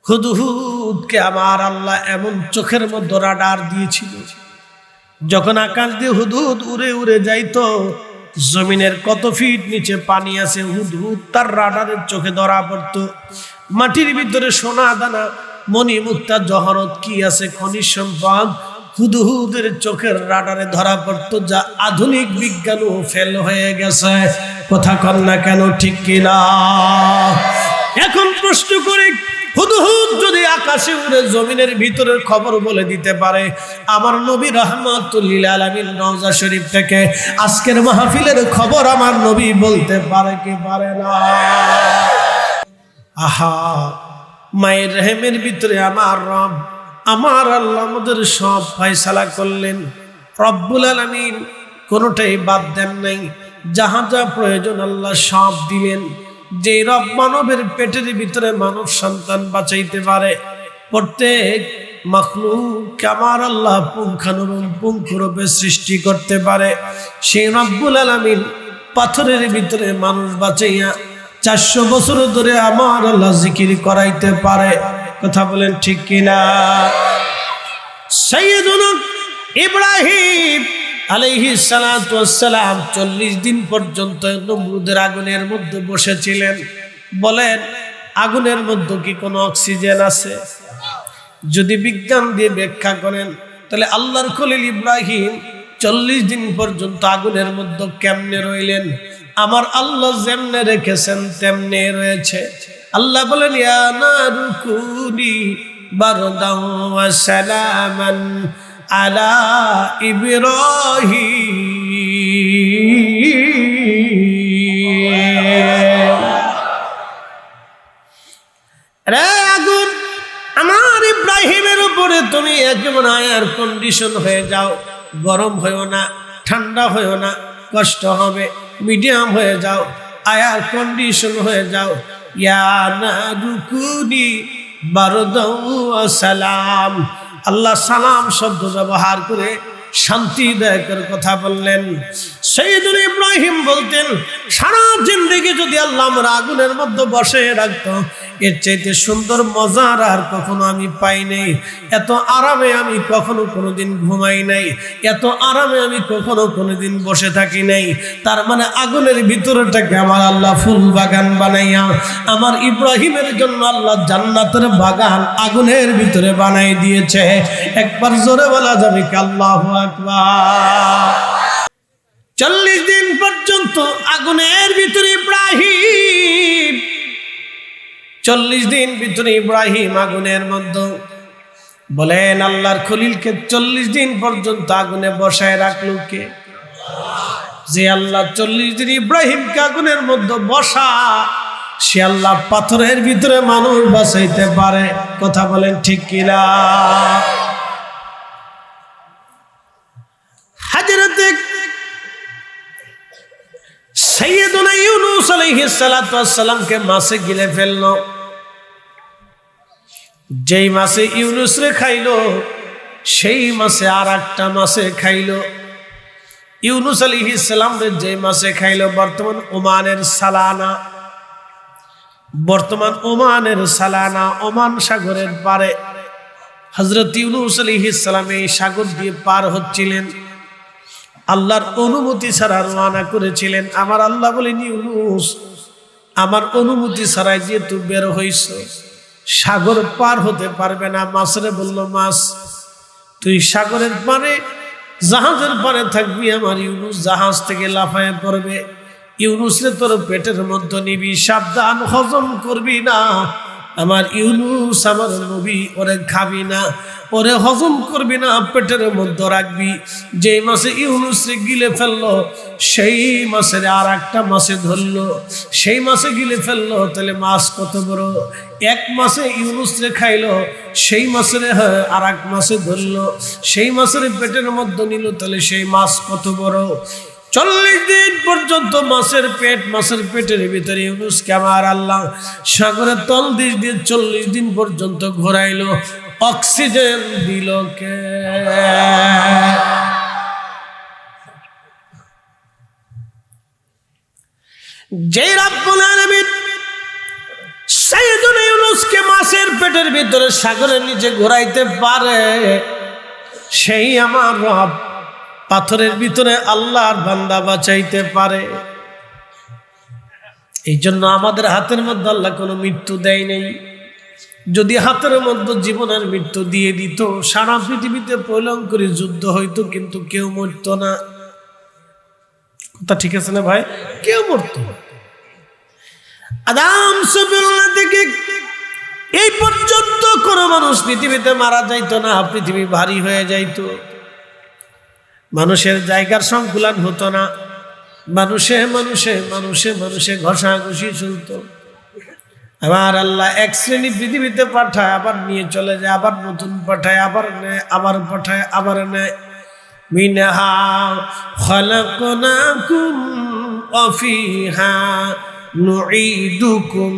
হুদহুদকে আমার আল্লাহ এমন চোখের মধ্যে রাডার দিয়েছিল, যখন আকাশ দিয়ে হুদহুদ উড়ে উড়ে যাইতো, জমিনের কত ফিট নিচে পানি আছে, হুদহুদ তার রাডারের চোখে ধরা পড়তো। মাটির ভিতরে সোনা দানা মণি মুক্তা জহরত কি আছে, খনিজ সম্পদ হুদহুদের চোখের রাডারে ধরা পড়তো, যা আধুনিক বিজ্ঞানও ফেল হয়ে গেছে। কথা কন না কেন, ঠিক কিনা? এখন প্রশ্ন করি, হুদহুদ যদি আকাশে উড়ে জমিনের ভিতরের খবর বলে দিতে পারে, আমার নবী রাহমাতুল লিল আলামিন রওজা শরীফ থেকে আজকের মাহফিলের খবর আমার নবী বলতে পারে কি পারে না? আহা, মায়ের রেহেমের ভিতরে আমার রব, আমার আল্লাহ আমাদের সব ফয়সালা করলেন। রব্বুল আলামিন কোনোটাই বাদ দেন নাই, যাহা যা প্রয়োজন আল্লাহ সব দিলেন। যে রব মানবের পেটের ভিতরে মানব সন্তান বাঁচাইতে পারে, প্রত্যেক মাখলুক আমার আল্লাহ পুঙ্খানুপুঙ্খরূপে সৃষ্টি করতে পারে, সেই রব্বুল আলামিন পাথরের ভিতরে মানুষ বাঁচাইয়া 400 বছর ধরে আমার আল্লাহ জিকির করাইতে পারে। কথা বলেন ঠিক কিনা? সাইয়্যিদুনা ইব্রাহিম আলাইহিস সালাতু ওয়াস সালাম 40 দিন পর্যন্ত নমরুদের আগুনের মধ্যে বসেছিলেন। বলেন, আগুনের মধ্যে কি কোনো অক্সিজেন আছে? যদি বিজ্ঞান দিয়ে ব্যাখ্যা করেন, তাহলে আল্লাহর খলিল ইব্রাহিম 40 দিন পর্যন্ত আগুনের মধ্যে কেমনে রইলেন? আমার আল্লাহ যেমনে রেখেছেন তেমনে রয়েছে। আল্লাহ বলেন, ইয়া নারু কুনি বারদাও ওয়া সালামান আলা ইব্রাহিম। রে আগুন, আমার ইব্রাহিমের উপরে তুমি একেবারে এয়ার কন্ডিশন হয়ে যাও, গরম হয়েও না, ঠান্ডা হয়েও না, কষ্ট হবে, মিডিয়াম হয়ে যাও, এয়ার কন্ডিশন হয়ে যাও। ইয়া নারু কুনি বারদাও ওয়া সালাম। আল্লাহ সালাম শব্দ ব্যবহার করে শান্তিদায়কের কথা বললেন। সাইয়্যিদুনা ইব্রাহিম বলতেন, সারা জিন্দেগি যদি আল্লাহ আমার আগুনের মধ্যে বসে রাখতো, এর চাইতে সুন্দর মজার আর কখনো আমি পাই নাই। এত আরামে আমি কখনো কোনোদিন ঘুমাই নাই, এত আরামে আমি কখনো কোনোদিন বসে থাকি নাই। তার মানে আগুনের ভিতরটাকে আমার আল্লাহ ফুল বাগান বানাইয়া আমার ইব্রাহিমের জন্য আল্লাহ জান্নাতের বাগান আগুনের ভিতরে বানাই দিয়েছে। একবার জোরে বলা যাবে কি আল্লাহু আকবার? 40 দিন পর্যন্ত আগুনের ভিতরে ইব্রাহিম, 40 দিন ভিতরে ইব্রাহিম আগুনের মধ্যে। বলেন, আল্লাহর খলিলকে 40 দিন পর্যন্ত আগুনে বসায় রাখলো কে? যে আল্লাহ 40 দিন ইব্রাহিমকে আগুনের মধ্যে বসা, সে আল্লাহ পাথরের ভিতরে মানুষ বাঁচাইতে পারে। কথা বলেন ঠিক কিনা? হযরতে সাইয়্যিদুনা ইউনূস আলাইহিস সালাতু ওয়াস সালামকে মাছে গিলে ফেললো। যেই মাছে ইউনূস রে খাইলো, সেই মাছে আর একটা মাছে খাইলো। ইউনূস আলাইহিস সালাম রে যে মাছে খাইলো, বর্তমান ওমানের সালানা, ওমান সাগরের পারে হযরত ইউনূস আলাইহিস সালাম এই সাগর দিয়ে পার হচ্ছিলেন, আল্লাহর অনুমতি ছাড়া রওনা করেছিলেন। আমার আল্লাহ বলেন, ইউনূস, আমার অনুমতি ছাড়াই যে তুই বের হইছ, সাগর পার হতে পারবে না। মাছরে বলল, মাছ তুই সাগরের পারে, জাহাজের পারে থাকবি, আমার ইউনূস জাহাজ থেকে লাফায় পড়বে। ইউনূস রে তোর পেটের মধ্যে নিবি, সাবধান, হজম করবি না। আমার ইউনূস আমার নবী, ওরে খাবি না, ওরে হজম করবি না, পেটের মধ্যে রাখবি। যে মাছে ইউনূস রে গিলে ফেললো, সেই মাছের আর একটা মাছে ধরলো, সেই মাছে গিলে ফেললো। তাহলে মাছ কত বড়! এক মাছে ইউনূস রে খাইলো, সেই মাছের আর এক মাছে ধরলো, সেই মাছের পেটের মধ্যে নিল, তাহলে সেই মাছ কত বড়! 40 দিন পর্যন্ত মাছের পেটের ভিতরে ইউনূসকে আমার আল্লাহ সাগরের তল দিয়ে 40 দিন পর্যন্ত ঘোরাইলো। অক্সিজেন দিল কে? যে রব্বুল আলামিন সাইয়্যিদুনা ইউনূসকে মাছ মাছের পেটের ভিতরে সাগরের নিচে ঘোরাইতে পারে, সেই আমার রব পাথরের ভিতরে আল্লাহর বান্দা বাঁচাইতে পারে। এই জন্য আমাদের হাতের মধ্যে আল্লাহ কোনো মৃত্যু দেয় নেই। যদি হাতের মধ্যে জীবনের মৃত্যু দিয়ে দিত, সারা পৃথিবীতে প্রলয়ঙ্করী যুদ্ধ হইতো, কিন্তু কেউ মরতো না। কথা ঠিক আছে না ভাই? কেউ মরতো না। আদম সফিউল্লাহ থেকে এই পর্যন্ত কোন মানুষ পৃথিবীতে মারা যাইতো না। পৃথিবী ভারী হয়ে যাইতো, মানুষের জায়গার সংকুলান হতো না, মানুষে মানুষে মানুষে মানুষে ঘষাঘষি চলতো। আবার আল্লাহ এক শ্রেণী পৃথিবীতে পাঠায়, আবার নিয়ে চলে যায়, আবার নতুন পাঠায়, আবার নেয়, আবার পাঠায়, আবার নেয়। মিনহা খালাকনাকুম ওয়া ফিহা নুঈদুকুম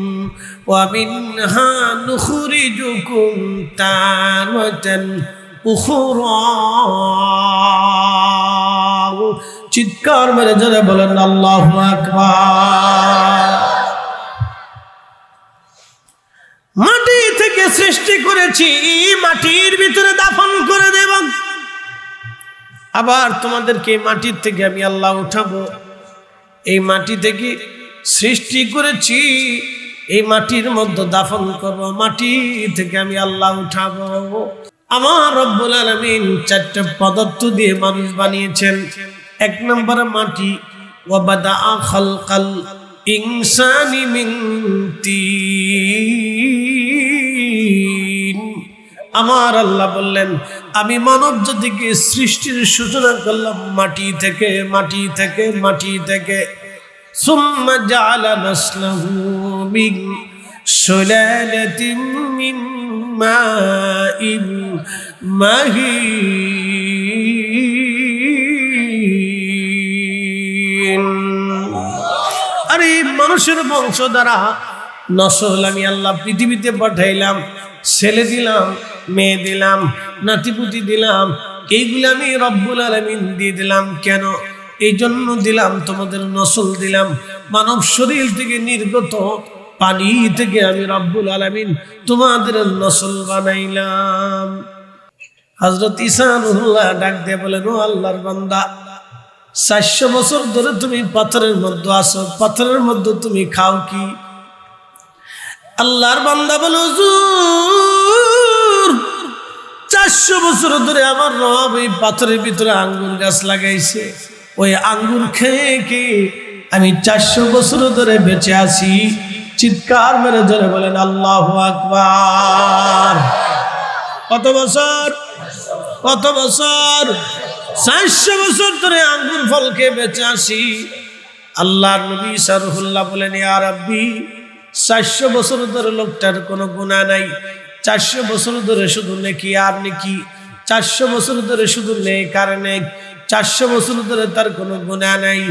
ওয়া মিনহা নুখরিজুকুম তারাতান উখরা। চিৎকার মেরে জোরে বলেন আল্লাহু আকবার। মাটি থেকে সৃষ্টি করেছি, মাটির ভিতরে দাফন করে দেব। আবার তোমাদেরকে মাটির থেকে আমি আল্লাহ উঠাবো। এই মাটি থেকে সৃষ্টি করেছি, এই মাটির মধ্যে দাফন করব, মাটি থেকে আমি আল্লাহ উঠাবো। আমার রব্বুল আলামিন চারটা পদার্থ দিয়ে মানুষ বানিয়েছেন। এক নম্বরে মাটি, ওয়া বাদাআ খালকাল ইনসানি মিন তিন। আমার আল্লাহ বললেন, আমি মানব জাতিকে সৃষ্টির সূচনা করলাম মাটি থেকে, মাটি থেকে, মাটি থেকে। সুম্মা জাআলা নাসলাহু মিন সুলালাতিন মিন মাইন মাহিন। আরে মানুষের বংশ দ্বারা নসল আমি আল্লাহ পৃথিবীতে পাঠাইলাম। ছেলে দিলাম, মেয়ে দিলাম, নাতিপুতি দিলাম। এইগুলো আমি রব্বুল আলামিন দিয়ে দিলাম। কেন? এই জন্য দিলাম, তোমাদের নসল দিলাম। মানব শরীর থেকে নির্গত পানি থেকে আমি রব্বুল আলামিন তোমাদের নসল বানাইলাম। হযরত ঈসা রুহুল্লাহ ডাক দিয়ে বলেন, ও আল্লাহর বান্দা, 400 বছর ধরে তুমি পাথরের মধ্যে আসো, পাথরের মধ্যে তুমি খাও কি? আল্লাহর বান্দা বলে, হুজুর 400 বছর ধরে আমার রব এই পাথরের ভিতরে আঙ্গুর গাছ লাগাইছে। ওই আঙ্গুর খেয়ে খেয়ে আমি 400 বছর ধরে বেঁচে আছি। চিৎকার মেরে জোরে বলেন আল্লাহু আকবার। কত বছর? কত বছর? 400 বছর ধরে আঙ্গুর ফল খেয়ে বেঁচে আসি। আল্লাহর নবী ঈসা রুহুল্লাহ বলেন, ইয়া রাব্বি, 400 বছর ধরে লোকটার কোনো গুনাহ নাই। 400 বছর ধরে শুধু নেকি আর নেকি, 400 বছর ধরে শুধু নেক আর নেক, 400 বছর ধরে তার কোনো গুনাহ নাই।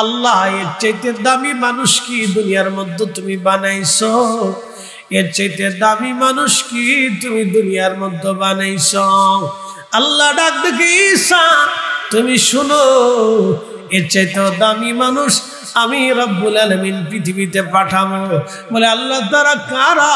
আল্লাহ, এর চাইতে দামি মানুষ কি দুনিয়ার মধ্যে তুমি বানাইছো? এর চাইতে দামি মানুষ কি তুমি দুনিয়ার মধ্যে বানাইছো? আল্লাহ ডাক দেখে, ঈসা তুমি শুনো, এর চাইতে দামি মানুষ আমি রব্বুল আলামিন পৃথিবীতে পাঠাবো। বলে, আল্লাহ তারা কারা?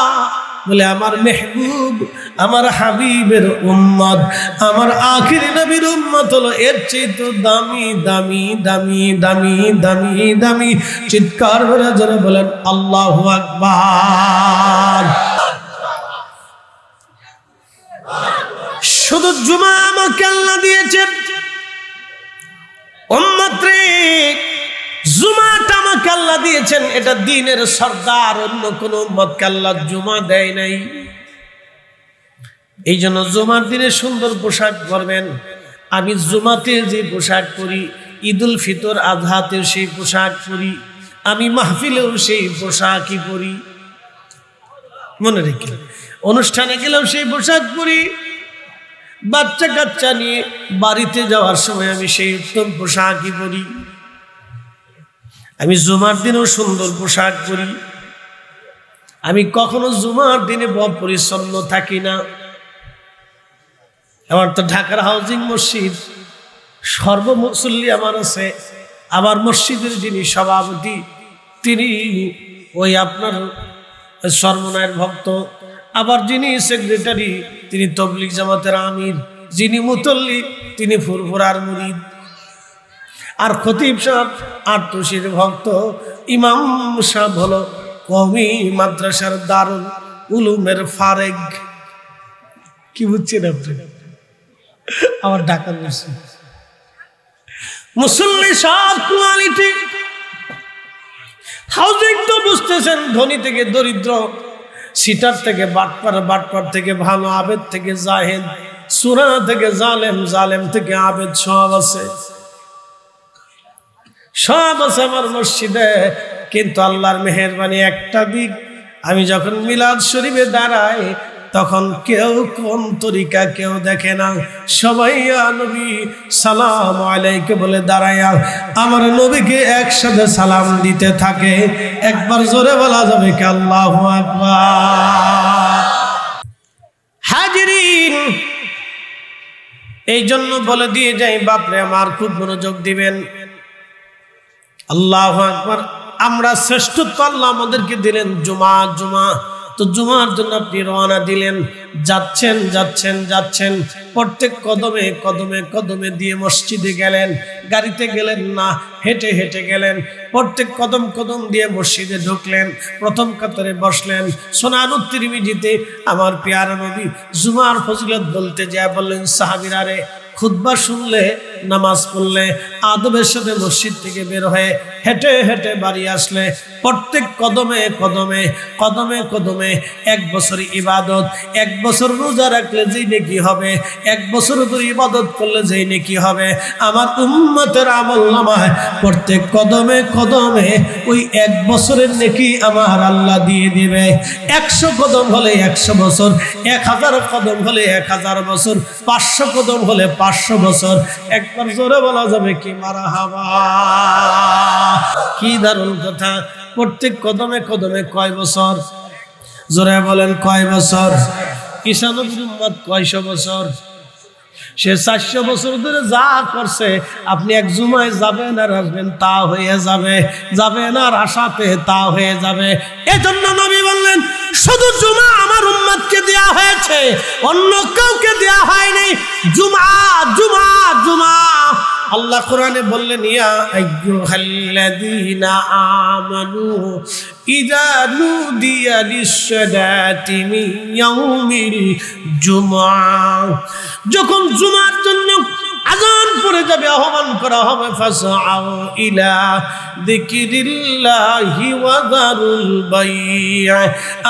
বলে, আমার মেহবুব, আমার হাবিবের উম্মত, আমার আখির নবীর উম্মত হলো এর চাইতে দামি দামি দামি দামি দামি দামি। চিৎকার করে জোরে বলেন আল্লাহু আকবার। শুধু জুমা আমাকে আল্লাহ দিয়েছেন, উম্মত রে, জুমাটা আমাকে আল্লাহ দিয়েছেন। এটা দ্বীনের সরদার, অন্য কোন উম্মতকে আল্লাহ জুমা দেয় নাই। এই জন্য জুমার দিনে সুন্দর পোশাক পরবেন। আমি জুমাতে যে পোশাক পরি, ঈদুল ফিতর আজহাতেও সেই পোশাক পরি, আমি মাহফিলেও সেই পোশাকই পরি। মনে রেখে, অনুষ্ঠানে গেলেও সেই পোশাক পরি। বাচ্চা কাচ্চা নিয়ে বাড়িতে যাওয়ার সময় আমি সেই উত্তম পোশাকই পরি। আমি জুমার দিনেও সুন্দর পোশাক পরি। আমি কখনো জুমার দিনে পরিচ্ছন্ন থাকি না। আমার তো ঢাকার হাউজিং মসজিদ, সর্বমুসল্লি আমার আছে। আমার মসজিদের যিনি সভাপতি, তিনি ওই আপনার সর্বনায়ের ভক্ত আবার যিনি সেক্রেটারি তিনি তবলিগ জামাতের আমির, যিনি মুতল্লি তিনি ফুরফুরার মুরিদ, আর খতিব সাহেব আটতশির ভক্ত, ইমাম সাহেব হলো কওমি মাদ্রাসার দারুল উলুমের ফারেক। কি বুঝছেন আপনি? আমার ঢাকার মুসল্লি সব কোয়ালিটি। হাউজিং তো বুঝতেছেন, ধনী থেকে দরিদ্র, সিটার থেকে বাটপার, বাটপার থেকে ভালো, আবেদ থেকে জাহেদ, সুরা থেকে জালেম, জালেম থেকে আবেদ, সব আছে, সব আছে আমার মসজিদে। কিন্তু আল্লাহর মেহেরবানি একটা দিক, আমি যখন মিলাদ শরীফে দাঁড়াই তখন কেউ কোন তরিকা কেউ দেখে না, সবাই নবী সালাম আলাইকে বলে দাঁড়ায়া আমার নবীকে একসাথে সালাম দিতে থাকে। একবার জোরে বলা যাবে কি আল্লাহু আকবার? হাজিরিন, এই জন্য বলে দিয়ে যাই, বাপরে আমার খুব মনোযোগ দিবেন। আল্লাহু আকবার। আমরা শ্রেষ্ঠত্ব আল্লাহ আমাদেরকে দিলেন জুমা, জুমা তো জুমার জন্য আপনি রওনা দিলেন, যাচ্ছেন যাচ্ছেন যাচ্ছেন, প্রত্যেক কদমে কদমে কদমে দিয়ে মসজিদে গেলেন, গাড়িতে গেলেন না, হেঁটে হেঁটে গেলেন, প্রত্যেক কদম কদম দিয়ে মসজিদে ঢুকলেন, প্রথম কাতারে বসলেন। সুনানুত তিরমিজিতে আমার পেয়ারা নবী জুমার ফজিলত বলতে যায় বললেন, সাহাবীরা রে, খুতবা শুনলে, নামাজ পড়লে, আদবের সাথে মসজিদ থেকে বের হয়ে হেঁটে হেঁটে বাড়ি আসলে প্রত্যেক কদমে কদমে কদমে কদমে 1 বছর ইবাদত, 1 বছর রোজা রাখলে যেই নেকি হবে, 1 বছর ধরে ইবাদত করলে যেই নেকি হবে, আমার উম্মতের আমলনামায় প্রত্যেক কদমে কদমে ওই 1 বছরের নেকি আমার আল্লাহ দিয়ে দিবে। 100 কদম হলে 100 বছর, 1000 কদম হলে 1000 বছর, 500 কদম হলে 500 বছর। একবার জোরে বলা যাবে কি মারহাবা? কি দারুণ কথা! প্রত্যেক কদমে কদমে কয় বছর? জোরে বলেন কয় বছর? ঈসা নবীর উম্মত কয়শো বছর? সে 400 বছর ধরে যা করছে, আপনি এক জুমায় যাবেন আর আসবেন তা হয়ে যাবে, যাবেন আর আসাতে তা হয়ে যাবে। এজন্য নবী বললেন, শুধু জুমা আমার উম্মতকে দেয়া হয়েছে, অন্য কাউকে দেয়া হয়নি। জুমা জুমা জুমা। আল্লাহ কোরআনে বললেন, ইয়া আইয়ুহাল্লাযীনা আমানু ইযা নুদিয়া লিস-সালাতি মিন ইয়াউমিল জুমআহ, যখন জুমার জন্য আযান পড়ে যাবে, আহ্বান করা হবে, ফাসআউ ইলা যিকিরিল্লাহি ওয়া যারুল বাই'a।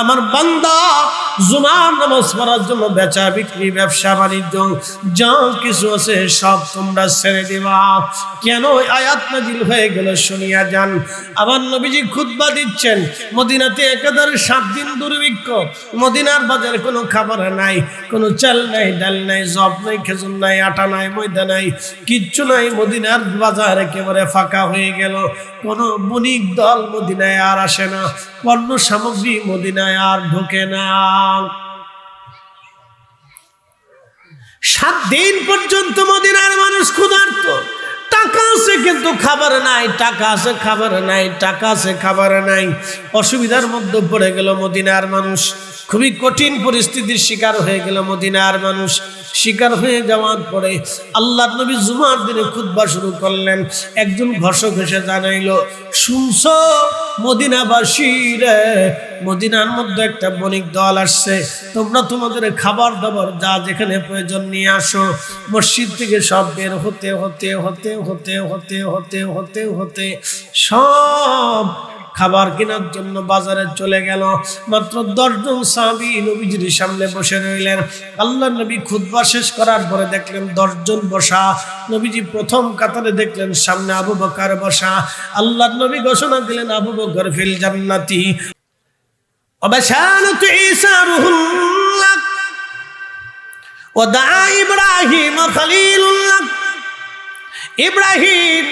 আমার বান্দা জুমার নামাজ পড়ার জন্য বেচা বিক্রি, ব্যবসা বাণিজ্য যা কিছু আছে সব তোমরা ছেড়ে দেবা। কেন আয়াত নাজিল হয়ে গেল শুনিয়া যান। আবার নবীজি খুতবা দিচ্ছেন, মদিনাতে একেবারে 7 দিন দুর্ভিক্ষ, মদিনার বাজারে কোনো খাবার নাই, কোনো চাল নাই, ডাল নাই, জব নাই, খেজুর নাই, আটা নাই, ময়দা নাই, কিচ্ছু নাই। মদিনার বাজার একেবারে ফাঁকা হয়ে গেল। কোনো বণিক দল মদিনায় আর আসে না, পণ্য সামগ্রী মদিনায় আর ঢোকে না। 7 দিন পর্যন্ত মদিনার মানুষ ক্ষুধার্ত। টাকা আছে কিন্তু খাবার নাই, টাকা আছে খাবার নাই, টাকা আছে খাবার নাই। অসুবিধার মধ্যে পড়ে গেল মদিনার মানুষ, খুবই কঠিন পরিস্থিতির শিকার হয়ে গেল মদিনার মানুষ। শিকার হয়ে যাওয়ার পরে আল্লাহর নবী জুমার দিনে খুতবা শুরু করলেন। একজন ঘোষক এসে জানাইলো, শুনছো মদিনাবাসীরা, মদিনার মধ্যে একটা বণিক দল আসছে, তোমরা তোমাদের খাবার দাবার যা যেখানে প্রয়োজন নিয়ে আসো। মসজিদ থেকে সব বের হতে হতে হতে হতে হতে হতে হতে হতে সব খাবার কেনার জন্য বাজারে চলে গেল। মাত্র 10 জন সাহাবী নবীজির সামনে বসে রইলেন। আল্লাহর নবী খুতবা শেষ করার পরে দেখলেন 10 জন বসা। নবীজি প্রথম কাতারে দেখলেন সামনে আবু বকর বসা। আল্লাহর নবী ঘোষণা দিলেন, আবু বকর ফিল জান্নাতি ওয়া বাশারাতু ঈসা রুহুল্লাহ ওয়া দাআ ইব্রাহিম খলিলুল্লাহ। ইব্রাহিম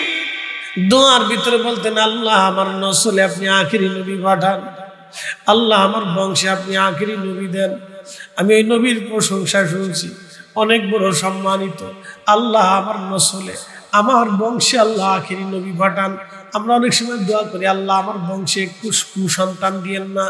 দোয়ার ভিতরে বলতেন, আল্লাহ আমার নসলে আপনি আখিরি নবী পাঠান, আল্লাহ আমার বংশে আপনি আখিরি নবী দেন। আমি ওই নবীর প্রশংসা শুনছি, অনেক বড় সম্মানিত। আল্লাহ আমার নসলে আমার বংশে আল্লাহ আখিরি নবী পাঠান। আমরা অনেক সময় দোয়া করি, আল্লাহ আমার বংশে কুসন্তান দিয়েন না,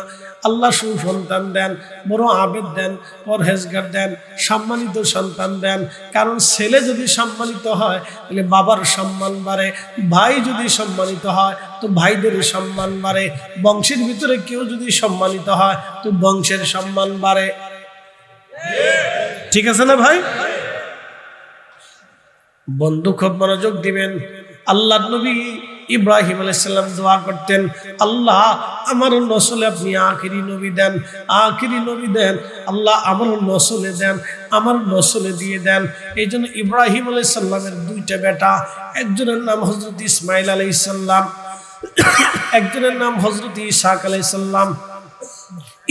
আল্লাহ সুসন্তান দেন, বড় আবেদ দেন, পরহেজগার দেন, সম্মানিত সন্তান দেন। কারণ ছেলে যদি সম্মানিত হয় তাহলে বাবার সম্মান বাড়ে, ভাই যদি সম্মানিত হয় তো ভাইদের সম্মান বাড়ে, বংশের ভিতরে কেউ যদি সম্মানিত হয় তো বংশের সম্মান বাড়ে। ঠিক আছে না ভাই? বন্ধু খুব মনোযোগ দিবেন। আল্লাহ নবী ইব্রাহিম আলাইহিস সালাম দোয়া করতেন, আল্লাহ আমার নসলে আপনি আখিরি নবী দেন, আখিরি নবী দেন, আল্লাহ আমার নসলে দেন, আমার নসলে দিয়ে দেন। এই জন্য ইব্রাহিম আলাইহিস সালামের দুইটা বেটা, একজনের নাম হযরত ইসমাইল আলাইহিস সালাম, একজনের নাম হযরত ইসহাক আলাইহিস সালাম।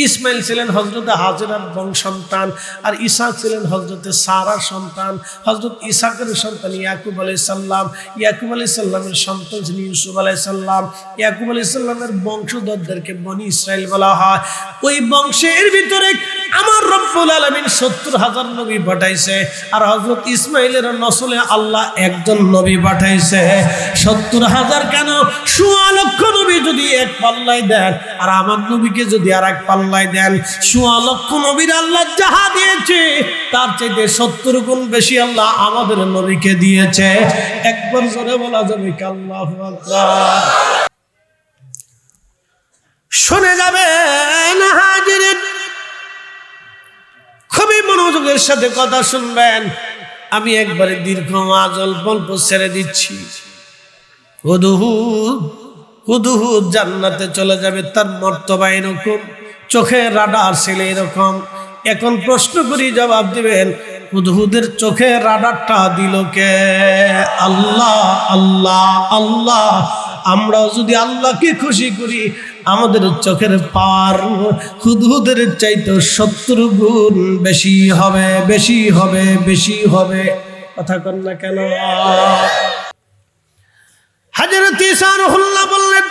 ইসমাইল ছিলেন হযরত হাজেরার বংশসন্তান, আর ইসহাক ছিলেন হযরত সারার সন্তান। হযরত ইসহাকের সন্তান ইয়াকুব আলাইহিস সালাম, ইয়াকুব আলাইহিস সালামের সন্তান ছিলেন ইউসুফ আলাইহিস সালাম। ইয়াকুব আলাইহিস সালামের বংশধরদেরকে বনি ইসরাইল বলা হয়। ওই বংশের ভিতরে আমার রব্বুল আলামিন ৭০,০০০ নবী পাঠাইছে, আর হযরত ইসমাইলের নসলে আল্লাহ একজন নবী পাঠাইছে। ৭০,০০০ কেন, ১৬ লক্ষ নবী যদি এক পাল্লায় দেন আর আমার নবীকে যদি আর এক পাল্লায় দেন, ১৬ লক্ষ নবীর আল্লাহ যাহা দিয়েছে তার চাইতে ৭০ গুণ বেশি আল্লাহ আমাদের নবীকে দিয়েছে। একবার জোরে বলা যাবে কি আল্লাহু আকবার? শুনে যাবেন হাজিরিন, খুবই মনোযোগের সাথে কথা শুনবেন। আমি একবারে দীর্ঘ আজল গল্প ছেড়ে দিচ্ছি। হুদহুদ জান্নাতে চলে যাবে, তার মর্তবা এরকম, চোখের রাডার ছিল এরকম। এখন প্রশ্ন করি, জবাব দিবেন, হুদহুদের চোখের রাডারটা দিল কে? আল্লাহ, আল্লাহ, আল্লাহ। আমরাও যদি আল্লাহকে খুশি করি, আমাদের চোখের পাওয়ার হুদহুদের চাইতে ৭০ গুণ বেশি হবে, বেশি হবে, বেশি হবে। কথা কন না কেন? হযরত ঈসা রুহুল্লাহ বললেন,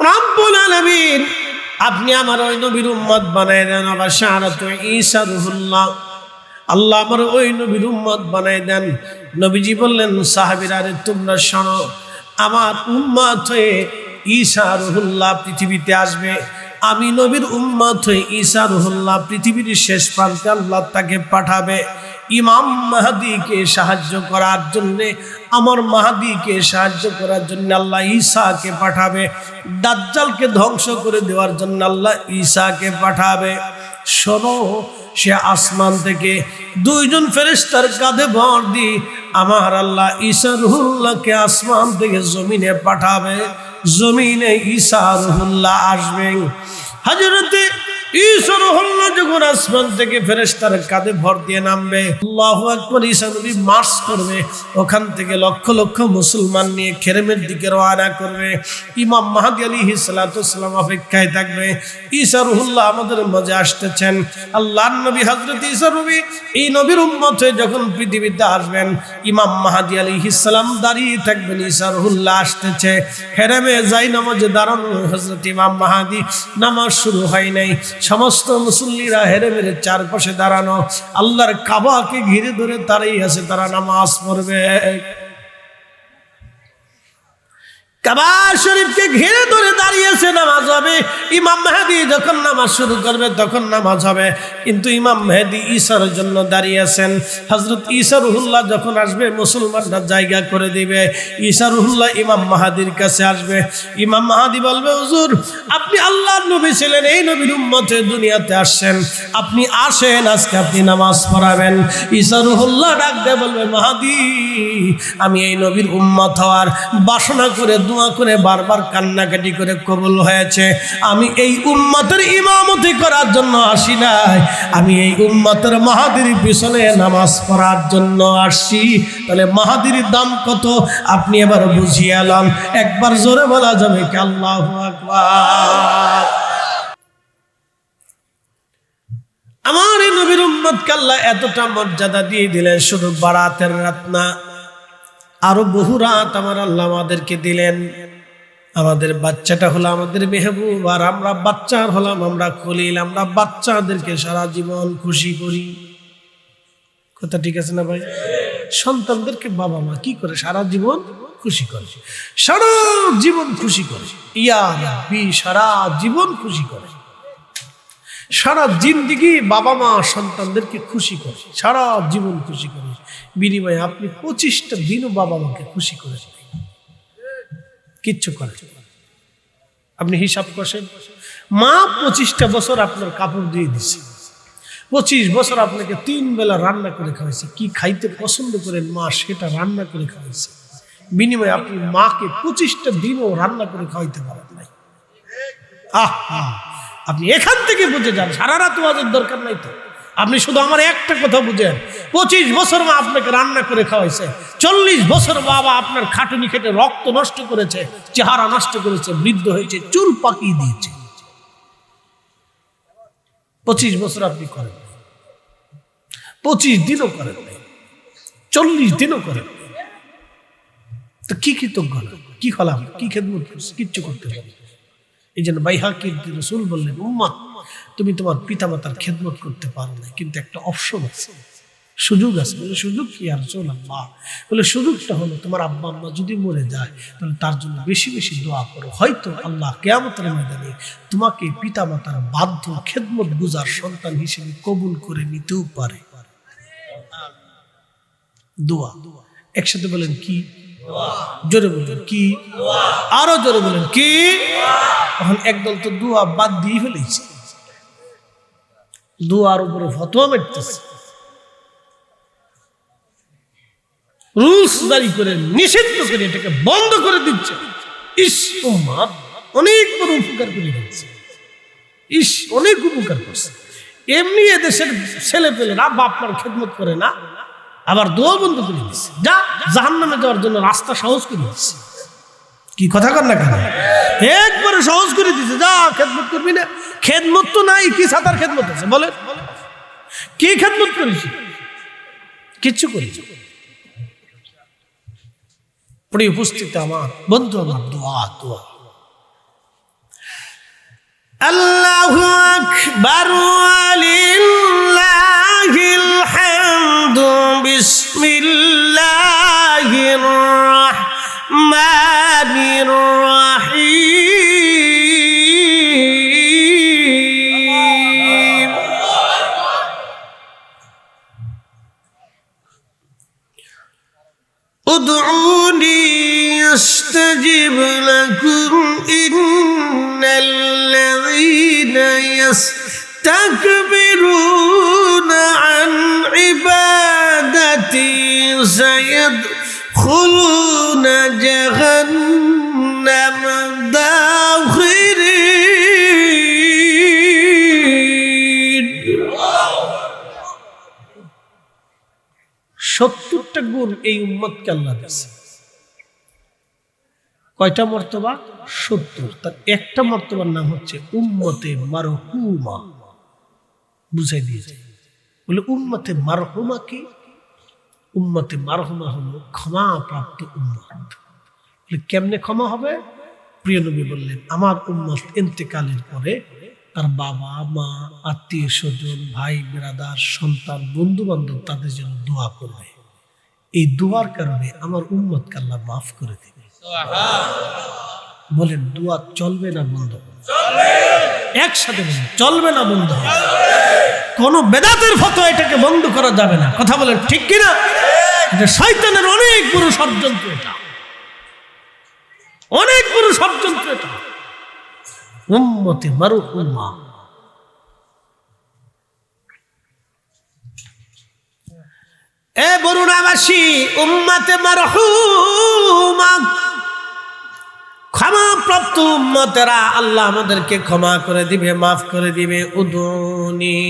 রব্বুল আলামিন আপনি আমার ওই নবীর উম্মত বানায় দেন। আবার শাহাদাতু ঈসা রুহুল্লাহ, আল্লাহ আমার ওই নবীর উম্মত বানায় দেন। নবীজি বললেন, সাহাবীরা রে তোমরা শোনো, আমার উম্মত হয়ে ঈসা রুহুল্লাহ পৃথিবীতে আসবে। আমি নবীর উম্মত হয়ে ঈসা রুহুল্লাহ পৃথিবীর শেষ প্রান্তে আল্লাহ তাকে পাঠাবে ইমাম মাহদীকে সাহায্য করার জন্যে। আমার মাহদীকে সাহায্য করার জন্য আল্লাহ ঈসাকে পাঠাবে। দাজ্জালকে ধ্বংস করে দেওয়ার জন্য আল্লাহ ঈসাকে পাঠাবে। শোনো, সে আসমান থেকে 2 জন ফেরেশতার কাঁধে ভর দিয়ে আমার আল্লাহ ঈসা রুহুল্লাহকে আসমান থেকে জমিনে পাঠাবে। জমিনে ঈসা রুহুল্লাহ আসবেন। হযরতে ঈসা রুহুল্লাহ যখন আসমান থেকে ফেরেশতার কাঁধে ভর দিয়ে নামবে, আল্লাহু আকবার, ঈসা নবী মার্চ করবে। ওখান থেকে লক্ষ লক্ষ মুসলমান নিয়ে খেরেমের দিকে রওনা করবে। ইমাম মাহদী আলাইহিস সালাতু ওয়াস সালাম অপেক্ষায় থাকবে। ঈসা রুহুল্লাহ আমাদের মাঝে আসতেছেন। আল্লাহর নবী হযরত ঈসা নবী এই নবীর উম্মত হয়ে যখন পৃথিবীতে আসবেন, ইমাম মাহদী আলাইহিস সালাম দাঁড়িয়ে থাকবেন। ঈসা রুহুল্লাহ আসতেছে, খেরেমে যাই নামাজে দাঁড়ানো হযরত ইমাম মাহদী, নামাজ শুরু হয় নাই। সমস্ত মুসল্লিরা হেরেমের চারপাশে দাঁড়ানো, আল্লাহর কাবাকে ঘিরে ধরে দাঁড়িয়ে আছে, তারা নামাজ পড়বে। কাবা শরীফকে ঘিরে ধরে দাঁড়িয়েছে, নামাজ হবে। ইমাম মেহেদী যখন নামাজ শুরু করবে তখন নামাজ হবে, কিন্তু ইমাম মেহেদী ঈসার জন্য দাঁড়িয়ে আছেন। হযরত ঈসা রুহুল্লাহ যখন আসবে, মুসলমানরা জায়গা করে দিবে। ঈসা রুহুল্লাহ ইমাম মাহদীর কাছে আসবে। ইমাম মাহদী বলবে, হুজুর আপনি আল্লাহর নবী ছিলেন, এই নবীর উম্মতে দুনিয়াতে আসছেন, আপনি আসেন, আজকে আপনি নামাজ পড়াবেন। ঈসা রুহুল্লাহ ডাক দিয়ে বলবে, মাহদী আমি এই নবীর উম্মত হওয়ার বাসনা করে দোয়া করে বারবার কান্নাকাটি করে কবুল হয়েছে। আমি এই উম্মতের ইমামতি করার জন্য আসি নাই, আমি এই উম্মতের মাহাদির পিছনে নামাজ পড়ার জন্য আসছি। তাহলে মাহাদির দাম কত আপনি এবার বুঝিয়ে এলাম। একবার জোরে বলা যাবে কি আল্লাহু আকবার? আমার এই নবীর উম্মতকে আল্লাহ এতটা মর্যাদা দিয়ে দিলেন, শুধু বারাতের রাত না, আরো বহু রাত আমার আল্লাহ আমাদেরকে দিলেন। আমাদের বাচ্চাটা হলো আমাদের মেহবুব, আর আমরা বাচ্চা হলাম আমরা খলিল। আমরা বাচ্চাদেরকে সারা জীবন খুশি করি। কথা ঠিক আছে না ভাই? সন্তানদেরকে বাবা মা কি করে সারা জীবন খুশি করে, সারা জীবন খুশি করে, ইয়া রাব্বি সারা জীবন খুশি করে, সারা জিন্দেগি বাবা মা সন্তানদেরকে খুশি করে, সারা জীবন খুশি করে। বিনিময়ে আপনি 25টা দিনও বাবা মাকে খুশি করেছেন, কিচ্ছু করে। আপনি হিসাব করেন, মা 25টা বছর আপনার কাপড় দিয়ে দিছে, 25 বছর আপনাকে 3 বেলা রান্না করে খাওয়াইছে, কি খাইতে পছন্দ করেন মা সেটা রান্না করে খাওয়াইছে। বিনিময়ে আপনি মাকে 25টা দিনও রান্না করে খাওয়াইতে পারেন নাই। আপনি এখান থেকে বুঝে যান, সারা রাত ওয়াজের দরকার নাই তো। আপনি শুধু আমার একটা কথা বুঝেন, 25 বছর মা আপনাকে রান্না করে খাওয়াইছে, 40 বছর বাবা আপনার খাটুনি খেটে রক্ত নষ্ট করেছে, চেহারা নষ্ট করেছে, বৃদ্ধ হয়েছে, চুল পাকিয়ে দিয়েছে। 25 বছর আপনি করেন, 25 দিনও করেন, 40 দিনও করেন, তো কি কৃতজ্ঞ না, কি খলাম, কি খেদমত করছে, কিচ্ছু করতে পারেন। এই জন্য বাইহাকির রাসূল বললেন, উম্মত তুমি তোমার পিতামাতার খেদমত করতে পারো না, কিন্তু একটা অপশন আছে, সুযোগ আছে। সুযোগ কি আর রাসূলুল্লাহ বলে, সুযোগটা হলো তোমার আব্বা আম্মা যদি মরে যায় তাহলে তার জন্য বেশি বেশি দোয়া করো, হয়তো আল্লাহ কিয়ামতের ময়দানে তোমাকে পিতামাতার বাধ্য খেদমত গুজার সন্তান হিসেবে কবুল করে নিতেও পারে। দোয়া একসাথে বলেন কি? জোরে বলেন কি? আরো জোরে বলেন কি? এখন একদল তো দোয়া বাদ দিয়ে ফেলেছে, দোয়ার উপরে ফতোয়া মারতেছে, রুলস জারি করে নিষিদ্ধ করে এটাকে বন্ধ করে দিচ্ছে। ইস উম্মাহ অনেক বড় উপকার করে দিচ্ছে, ইস অনেক উপকার করছে। এমনি এদেশের ছেলে পেলেরা বাপ মার খেদমত করে না, আবার দোয়া বন্ধ করে দিচ্ছে, যা জাহান্নামে যাওয়ার জন্য রাস্তা সহজ করে দিচ্ছে। কি কথা কর না কেন? একবারে সহজ করে দিচ্ছে, যা খেদমত করবি না। খেদমত তো নাই, কি সাতার খেদমত আছে বলে? কি খেদমত করেছি? কিচ্ছু করেছি। প্রিয় উপস্থিতি আমার বন্ধু আমার, দোয়া দোয়া। আল্লাহু আকবার ওয়ালিল্লাহিল হামদু বিসমিল্লাহির রাহমানির রাহিম। উদউনি আস্তাজিব লাকুম ইন্নাল্লাযীনা ইয়াস্তাকবিরুনা আন ইবাদাতি সায়াদখুলুনা জাহান্নাম দাখিরিন। 70টা গুণ এই উম্মতকে আল্লাহ দিয়েছে। কয়টা মর্তবা? 70। তার একটা মর্তবার নাম হচ্ছে উম্মতে মারহুমা। বুঝাই দিয়েছে, বলে উম্মতে মারহুমা কি? উম্মতে মারহুমা হলো ক্ষমা প্রাপ্ত উম্মত। কেমনে ক্ষমা হবে? প্রিয় নবী বললেন, আমার উম্মত ইন্তেকালের পরে তার বাবা মা আত্মীয় স্বজন ভাই বেরাদার সন্তান বন্ধু বান্ধব তাদের জন্য দোয়া করবে। এই দোয়ার কারণে আমার উম্মতকে আল্লাহ মাফ করে দেবে। বলেন দোয়া চলবে না বন্ধ হবে? একসাথে বলেন চলবে না বন্ধ হবে? কোন বেদাতের ফতোয়া এটাকে বন্ধ করা যাবে না। কথা বলেন ঠিক কিনা? এটা শয়তানের অনেক বড় ষড়যন্ত্র, এটা অনেক বড় ষড়যন্ত্র। এটা উম্মতে মারহুমা। এ বরুণাবাসী, উম্মতে মারহুমা ক্ষমাপ্রাপ্ত উম্মতেরা, আল্লাহ আমাদেরকে ক্ষমা করে দিবে, মাফ করে দিবে। উদুনি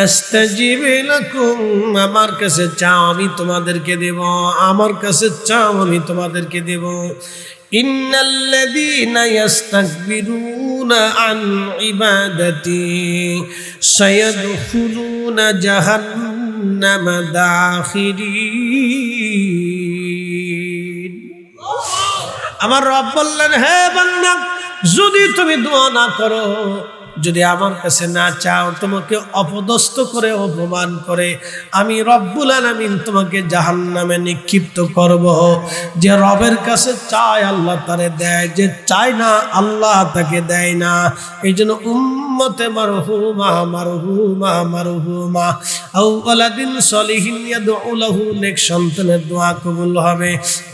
আস্তাজিব লাকুম, আমার কাছে চাও আমি তোমাদেরকে দেব, আমার কাছে চাও আমি তোমাদেরকে দেব। ইন্নাল্লাযীনা ইস্তাকবিরুনা আন ইবাদাতি সায়াদখুলুনা জাহান্নাম দাখিরিন। আমার রব বললেন, হে বান্দা, যদি তুমি দোয়া না করো যদি আমার কাছে না চাও, তোমাকে অপদস্থ করে অপমান করে আমি রব্বুল আলামিন তোমাকে জাহান্নামে নিক্ষিপ্ত করব। যে রবের কাছে চায় আল্লাহ তারে দেয়, যে চায় না আল্লাহ তাকে দেয় না। এই জন্য উম্মতে মারহুমা মারহুমা মারহুমা আও ওয়ালাদিন সলিহিন ইয়াদউ লাহু, নেক সন্তানের দোয়া কবুল হবে।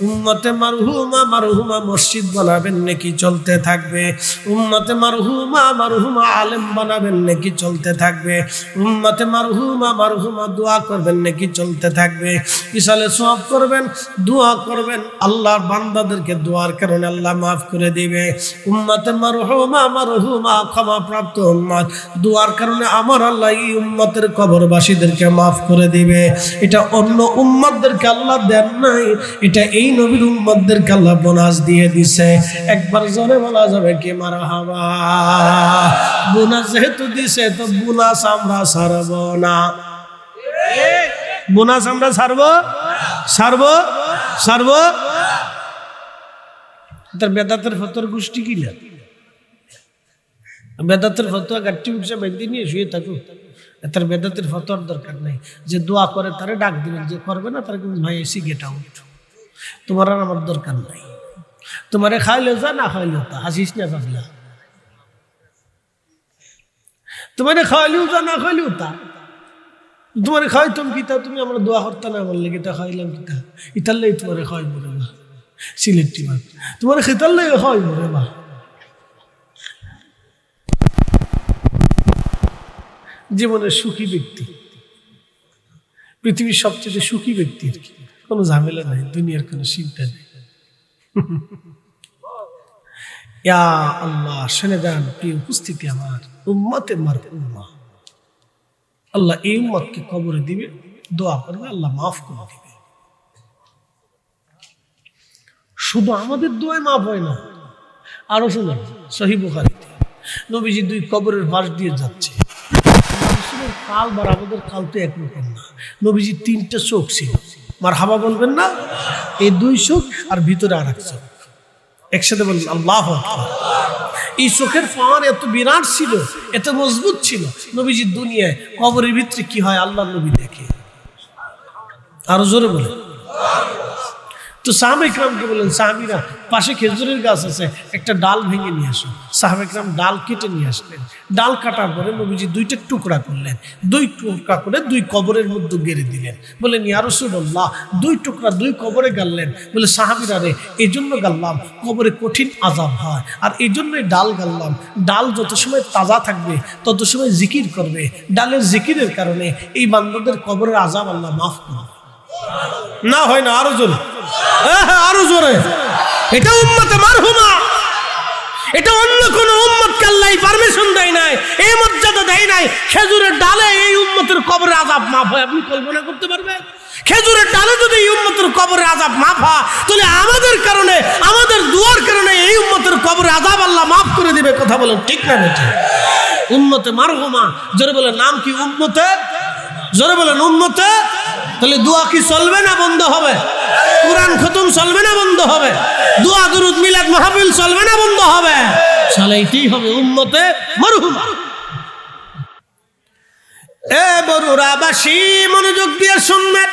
উম্মতে মারহুমা মারহুমা মসজিদ বানাবেন, নেকি চলতে থাকবে। উম্মতে মারহুমা মারহুমা আলেম বানাবেন, নেকি চলতে থাকবে। উম্মতে মারহুমা মারহুমা দোয়া করবেন, নেকি চলতে থাকবে। ইসালে সওয়াব করবেন, দোয়া করবেন, আল্লাহর বান্দাদেরকে দোয়ার কারণে আল্লাহ মাফ করে দিবে। উম্মতে মারহুমা মারহুমা ক্ষমা প্রাপ্ত উম্মত, দোয়ার কারণে আমার আল্লাহ এই উম্মতের কবরবাসীদেরকে মাফ করে দিবে। এটা অন্য উম্মতদেরকে আল্লাহ দেন নাই, এটা এই নবীর উম্মতদেরকে আল্লাহ বোনাস দিয়ে দিছে। একবার জোরে বলা যাবে কি মারহাবা। বোনাস যেহেতু দিছে তো বোনাস আমরা ছাড়ব না। বোনাস আমরা ছাড়ব। তার বেদাতের ফতোয়ার গোষ্ঠী কিনা, বেদাতের ফতোয়া গাঠি উঠছে বেঁধে নিয়ে শুয়ে থাকুক। তার বেদাতের ফতোয়ার দরকার নেই। যে দোয়া করে তারে ডাক দিবেন, যে করবে না তার কিন্তু ভাই এসি গেট আউট। তোমার আর আমার দরকার নাই। তোমারে খাইলেও যা, না খাইলেও তা, হাসিস না পাগলা। তোমারে খাইলেও যা, না খাইলেও তা। তোমারে খাইতাম কিতা, তুমি আমার দোয়া করতে না, আমার লেগে তা খাইলাম কিতা। ইতার লেগে তোমারে খাই মরে বা সিলেক্টি বা তোমার খেতার লেগে খাই মরে বা। জীবনের সুখী ব্যক্তি, পৃথিবীর সবচেয়ে সুখী ব্যক্তি আর কি। কোনো ঝামেলা নাই, দুনিয়ার কোনো চিন্তা নেই। ইয়া আল্লাহ, শুনে যান প্রিয় উপস্থিতি, আমার উম্মতে মারহুমা, আল্লাহ এই উম্মতকে কবরে দিবে, দোয়া করবে, আল্লাহ মাফ করে দিবে। শুধু আমাদের দোয়ায় মাফ হয় না, আরো শুনুন সহিহ বুখারীতে নবীজি 2 কবরের পাশ দিয়ে যাচ্ছে। কাল বার আমাদের কাল তো একরকম না। নবীজি 3টা চোখ ছিল, মারহাবা বলবেন না? এই 2 চোখ আর ভিতরে আর এক চোখ, একসাথে বলবেন আল্লাহু আকবার। এই চোখের পাওয়ার এত বিরাট ছিল, এত মজবুত ছিল। নবীজি দুনিয়ায় কবরের ভিতরে কি হয় আল্লাহ নবী দেখে। আরো জোরে বলে। তো সাহাবা ইকরামকে বললেন, সাহাবীরা পাশে খেজুরের গাছ আছে, একটা ডাল ভেঙে নিয়ে আসো। সাহাবা ইকরাম ডাল কেটে নিয়ে আসলেন। ডাল কাটার পরে নবীজি 2টা টুকরা করলেন, 2 টুকরা করে 2 কবরের মধ্যে গেড়ে দিলেন। বলেন ইয়া রাসূলুল্লাহ, 2 টুকরা 2 কবরে গাললেন। বলে সাহাবীরা রে, এই জন্য গাললাম কবরে কঠিন আযাব হয়, আর এই জন্যই ডাল গাললাম। ডাল যত সময় তাজা থাকবে তত সময় জিকির করবে। ডালের জিকিরের কারণে এই বান্দাদের কবরের আযাব আল্লাহ মাফ করবে। না হয় না? আরো জোরে, আরো জোরে। এটা উম্মতে মারহুমা, এটা অন্য কোন উম্মতকে আল্লাহ পারমিশন দেয় নাই, এই মর্যাদা দেয় নাই। খেজুরের ডালে এই উম্মতের কবরের আযাব মাফ হয়, আপনি কল্পনা করতে পারবেন? খেজুরের ডালে যদি এই উম্মতের কবরের আযাব মাফ হয়, তাহলে আমাদের কারণে, আমাদের দুয়ার কারণে এই উম্মতের কবরের আযাব আল্লাহ মাফ করে দিবে। কথা বলেন ঠিক না বেঠিক? উম্মতে মারহুমা, জোরে বলেন নাম কি? উম্মতে, জোরে বলেন উম্মতে। তাহলে দোয়া কি চলবে না বন্ধ হবে? কুরআন খতম চলবে না বন্ধ হবে? দোয়া দুরুদ মিলাদ মাহফিল চলবে না বন্ধ হবে? চালাইতেই হবে উম্মতে মারহুমা। এ বরুরাবাসী মনোযোগ দিয়ে শুনবেন।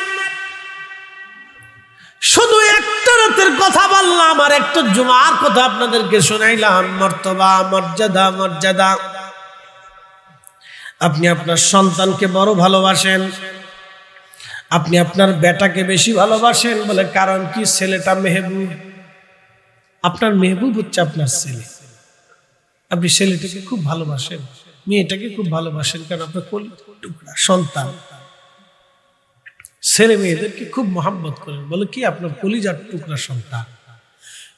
শুধু একটা রাতের কথা বললাম আর একটা জুমার কথা আপনাদেরকে শোনাইলাম। মর্তবা, মর্যাদা, মর্যাদা। আপনি আপনার সন্তানকে বড় ভালোবাসেন, আপনি আপনার বেটাকে বেশি ভালোবাসেন। বলে কারণ কি? ছেলেটা মেহবুব। আপনার মেহবুব হচ্ছে আপনার ছেলে। আপনি ছেলেটাকে খুব ভালোবাসেন, মেয়েটাকে খুব ভালোবাসেন, কারণ আপনার টুকরা সন্তান। ছেলে মেয়েদেরকে খুব মহব্বত করেন। বলে কি? আপনার কলিজার টুকরা সন্তান।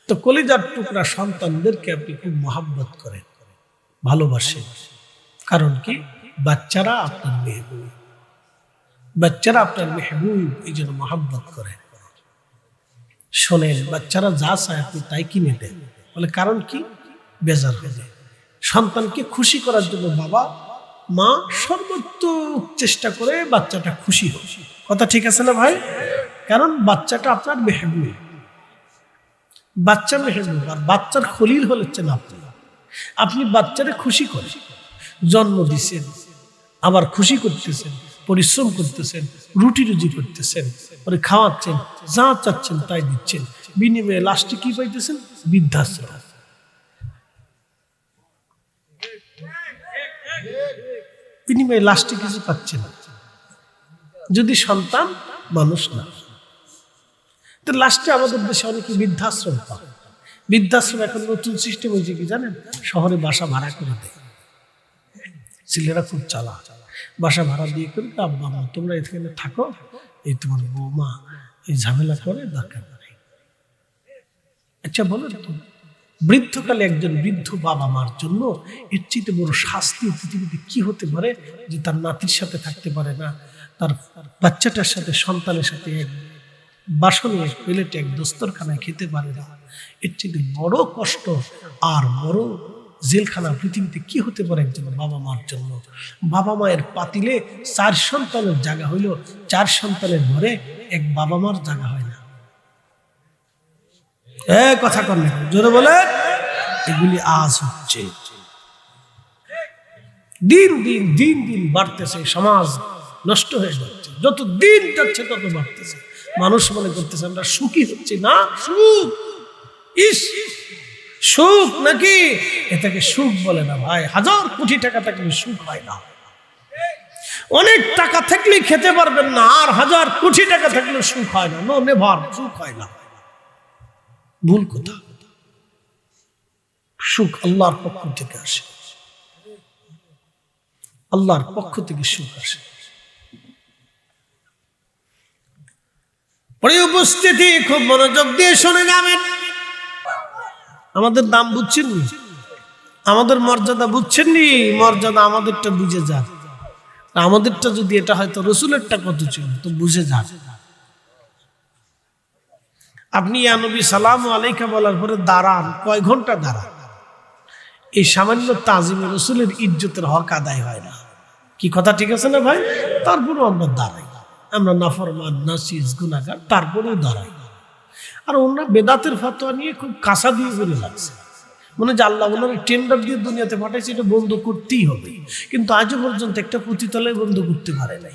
তো কলিজার টুকরা সন্তানদেরকে আপনি খুব মহব্বত করেন, ভালোবাসেন। কারণ কি? বাচ্চারা আপনার মেহবুব, বাচ্চারা আপনার মেহবুব, এই জন্য মহব্বত করেন। শোনেন, বাচ্চারা যা চায় আপনি তাই কিনে দেন। বলে কারণ কি? বেজার হয়ে যায়। সন্তানকে খুশি করার জন্য বাবা মা সর্বোত্তম চেষ্টা করে বাচ্চাটা খুশি হোক। কথা ঠিক আছে না ভাই? কারণ বাচ্চাটা আপনার মেহবুব, বাচ্চা মেহবুব। আর বাচ্চার খলিল হচ্ছেন আপনি। আপনি বাচ্চারে খুশি করেন। জন্ম দিচ্ছেন, আবার খুশি করতেছেন, পরিশ্রম করতেছেন, রুটি রুজি করতেছেন, পরে খাওয়াচ্ছেন, যা চাচ্ছেন তাই দিচ্ছেন, বিনিময়ে লাস্টে কি পাইতেছেন? বৃদ্ধাশ্রম। বিনিময়ে লাস্টে কিছু পাচ্ছে না, যদি সন্তান মানুষ না। তো লাস্টে আমাদের দেশে অনেকে বৃদ্ধাশ্রম পায়। বৃদ্ধাশ্রম এখন নতুন সিস্টেম হয়েছে কি জানেন? শহরে বাসা ভাড়া করে দেয়। ছেলেরা খুব চালাক, বাসা ভাড়া দিয়ে করে, আব্বা মা তোমরা এখানে থাকো, এই তোমার বৌমা এই ঝামেলা করে, দরকার নেই। আচ্ছা বলো তো, বৃদ্ধকালে একজন বৃদ্ধ বাবা মার জন্য এর চেয়ে বড় শাস্তি পৃথিবীতে কি হতে পারে? যে তার নাতির সাথে থাকতে পারে না, তার বাচ্চাটার সাথে, সন্তানের সাথে এক বাসনে, এক প্লেটে, এক দস্তরখানায় খেতে পারে না। এর চেয়ে বড় কষ্ট আর বড় জেলখানা পৃথিবীতে কি হতে পারে একজন বাবা মার জন্য? বাবা মায়ের পাতিলে 4 সন্তানের জায়গা হইল, 4 সন্তানের ঘরে এক বাবা মার জায়গা হয় না। কথা কর না, জোরে বলে। এগুলি আজ হচ্ছে, দিন দিন দিন দিন বাড়তেছে, সমাজ নষ্ট হয়ে যাচ্ছে, যত দিন যাচ্ছে তত বাড়তেছে। মানুষ মনে করতেছে আমরা সুখী হচ্ছি না। সুখ, ইস সুখ নাকি? এটাকে সুখ বলে না ভাই। 1000 কোটি টাকা থাকলে সুখ হয় না। অনেক টাকা থাকলে খেতে পারবেন না, আর 1000 কোটি টাকা থাকলে সুখ হয় না। নো নেভার, সুখ হয় না। ভুল কথা। সুখ আল্লাহর পক্ষ থেকে আসে, আল্লাহর পক্ষ থেকে সুখ আসে। পরে উপস্থিতি, খুব মনোযোগ দিয়ে শুনে যাবেন। আমাদের দাম বুঝছেন নি? আমাদের মর্যাদা বুঝছেন নি? মর্যাদা আমাদেরটা বুঝে যান। আমাদেরটা যদি এটা হয়তো রসুলেরটা কত ছিল তো বুঝে যান। আপনি ইয়া নবী সালামু আলাইকা বলার পরে দাঁড়ান, কয় ঘন্টা দাঁড়ান? এই সামান্য তাজিমে রসুলের ইজ্জতের হক আদায় হয় না। কি কথা ঠিক আছে না ভাই? তারপরেও আমরা দাঁড়াই, আমরা নাফরমান, নাসিজ, গুনাহগার, তারপরেও দাঁড়াই। আর ওনারা বেদাতের ফতোয়া নিয়ে খুব কাঁচা দিয়ে করে লাগছে, মনে যে আল্লাহ ওনারা টেন্ডার দিয়ে দুনিয়াতে পাঠাইছে, এটা বন্ধ করতেই হবে। কিন্তু আজও পর্যন্ত একটা পুঁথিতলায় বন্ধ করতে পারে নাই।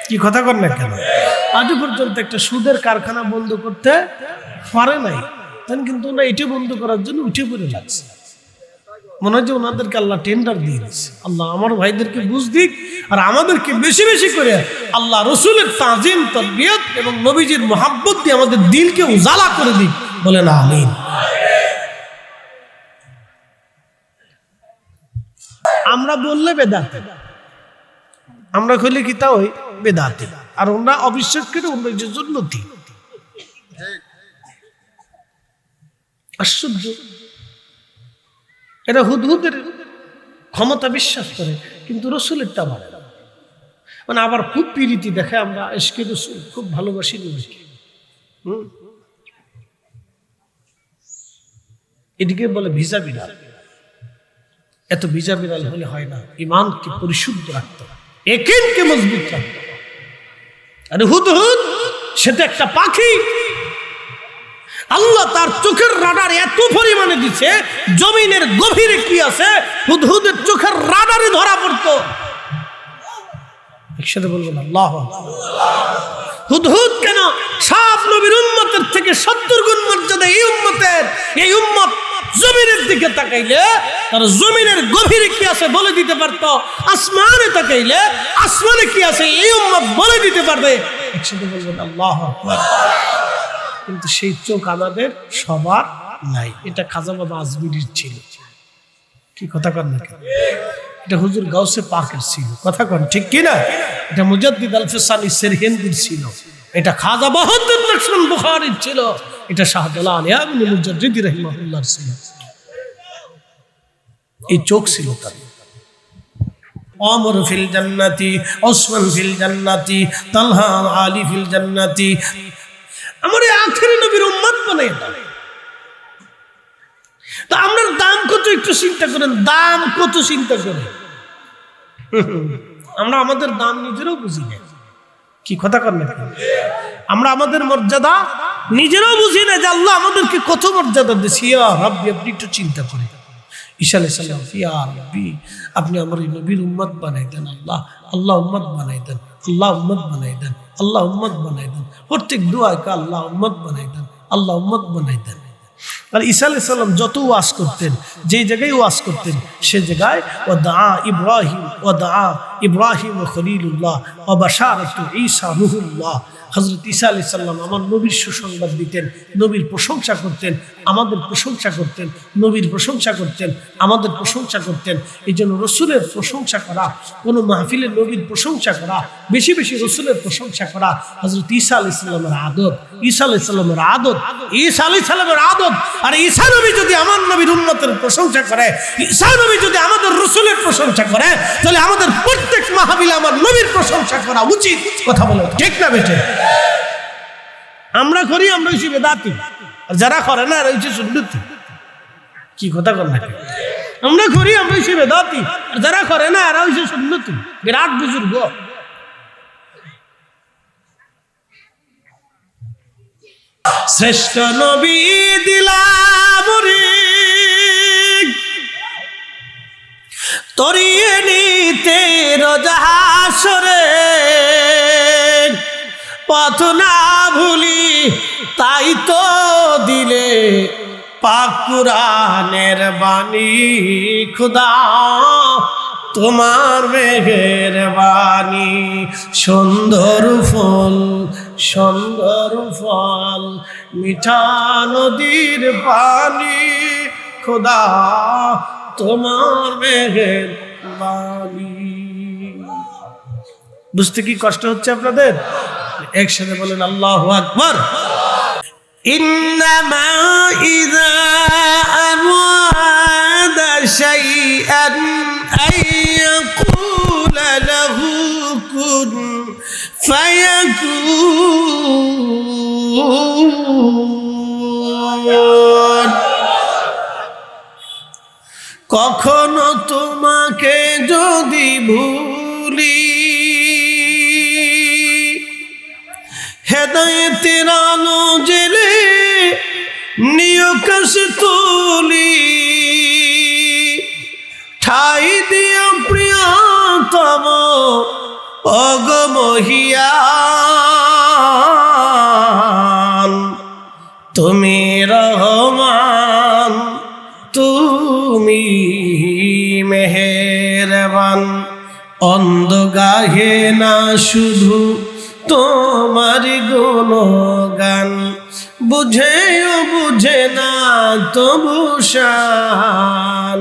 কি কথা কর না কেন? আজও পর্যন্ত একটা সুদের কারখানা বন্ধ করতে পারে নাই। তাই কিন্তু ওরা এটা বন্ধ করার জন্য উঠে পড়ে লাগছে। মনে হয় যে ওনাদেরকে আল্লাহ টেন্ডার দিয়ে দিচ্ছে। আল্লাহ আমার ভাইদেরকে বুঝ দিক, আর আমাদেরকে বেশি বেশি করে আল্লাহ রসুলের তাজিম, তারবিয়ত এবং নবীজির মোহাব্বত দিয়ে আমাদের দিলকে উজালা করে দিক। বলেন আমিন। আমরা বললে বেদাতে, আমরা কইলে কি তা ওই বেদাতে, আর ওনারা অবিশ্বাস করে ওনার জন্নতি। আশ্চর্য। এরা হুদহুদের ক্ষমতা বিশ্বাস করে, কিন্তু রসুলেরটা মানে না। মানে আবার খুব প্রীতি দেখে, আমরা ইশকে রসুল খুব ভালোবাসি নবীকে। এদিকে বলে ভিজা বিড়াল। এত ভিজা বিড়াল হলে হয় না, ইমানকে পরিশুদ্ধ রাখতে হবে, ইয়াকিনকে মজবুত রাখতে হবে। আরে হুদহুদ সেটা একটা পাখি, আল্লাহ তার চোখের রাডার এত পরিমাণে দিচ্ছে, জমিনের গভীরে কি আছে হুদহুদের চোখের রাডারে ধরা পড়তো। একসাথে বলবেন আল্লাহ। হুদহুদ কেন? সব নবীর উম্মতের থেকে 70 গুণ মর্যাদা এই উম্মতের। এই উম্মত জমিনের দিকে তাকাইলে তার জমিনের গভীরে কি আছে বলে দিতে পারতো, আসমানে তাকাইলে আসমানে কি আছে এই উম্মত বলে দিতে পারবে। একসাথে বলবেন আল্লাহু আকবার। কিন্তু সেই চোখ আমাদের সবার নাই। এটা খাজা বাবা আজমিরির ছিল। কি কথা কন না? এটা হুজুর গাউসে পাকের ছিল। কথা কন ঠিক কি না? এটা মুজাদ্দিদ আল ফিসানি সিরহিন্দির ছিল। এটা খাজা বাহাদুর লক্ষ্মণ বুখারীর ছিল। এটা শাহজালাল ইবনে মুজাদ্দিদ রাহিমাহুল্লাহর ছিল। এই চোখ ছিল তার। ওমর ফিল জান্নাতি, ওসমান ফিল জান্নাতি, তালহা আলী ফিল জান্নাতি। আমার এই আখেরি নবীর উম্মত বানাই দাও। তা আমরা দাম কত একটু চিন্তা করেন, দাম কত চিন্তা করেন। আমরা আমাদের দাম নিজেরাও বুঝি না। কি কথা কর না? আমরা আমাদের মর্যাদা নিজেরাও বুঝি না যে আল্লাহ আমাদেরকে কত মর্যাদা দিয়েছে। ইয়া রাব্বি, আপনি একটু চিন্তা করেন। ঈসা আলাইহিস সালাম, ইয়া রাব্বি, আপনি আমার এই নবীর উম্মত বানাই দেন আল্লাহ, আল্লাহ উম্মত বানাই দেন, আল্লাহ উম্মত বানাই দেন, আল্লাহ উম্মত বানাই দেন। প্রত্যেক দুআয় কা আল্লাহ উম্মত বানাই দেন, আল্লাহ উম্মত বানাই দেন। আর ঈসা আলাইহিস সালাম যত ওয়াজ করতেন, যেই জায়গায় ওয়াজ করতেন সে জায়গায় ওয়া ইব্রাহিম খলিলুল্লাহ ওয়া বাশারাতু ঈসা রূহুল্লাহ। হযরত ঈসা আলাইহিস সালাম আমার নবীর সুসংবাদ দিতেন, নবীর প্রশংসা করতেন, আমাদের প্রশংসা করতেন, নবীর প্রশংসা করতেন, আমাদের প্রশংসা করতেন। এই জন্য রসুলের প্রশংসা করা, কোনো মাহফিলে নবীর প্রশংসা করা, বেশি বেশি রসুলের প্রশংসা করা হযরত ঈসা আলাইহিস সালামের আদত, ঈসা আলাইহিস সালামের আদত, ঈসা আলাইহিস সালামের আদত। আর ঈসা নবী যদি আমার নবীর উম্মতের প্রশংসা করে, ঈসা নবী যদি আমাদের রসুলের প্রশংসা করে, তাহলে আমাদের প্রত্যেক মাহফিলে আমার নবীর প্রশংসা করা উচিত। কথা বলো ঠিক না বেটে? আমরা করি, আমরা হইছি বেদাতি, আর যারা করে না এরা হইছে সুন্নতি। কি কথা কর না? আমরা করি, আমরা হইছি বেদাতি, আর যারা করে না এরা হইছে সুন্নতি। বিরাট বুজুর্গ। শ্রেষ্ঠ নবী দিলাম তরিয়ে নিতে রোজাহাসরে, পথ না ভুলি তাই তো দিলে পাক কুরআনের বাণী। খুদা তোমার মেহেরবানি, সুন্দর ফুল সুন্দর ফল, মিঠা নদীর পানি। খুদা তোমার মেহেরবানি। বুঝতে কি কষ্ট হচ্ছে আপনাদের? একসাথে বলেন আল্লাহু আকবার। ইন্নামা ইযা আরাদা শাইআন আইয়াকুলা লাহু কুন ফায়াকুন। কখনো তোমাকে যদি ভুলি, হেদায়েতের আলো জেলে নিয়কাশ তুলি, ঠাই দিও প্রিয়তম অগমহিয়ান। তুমি রহমান, তুমি মেহেরবান। অন্ধ গাহে না শুধু তোমার গুণগান, বুঝেও বুঝে না তবু শান।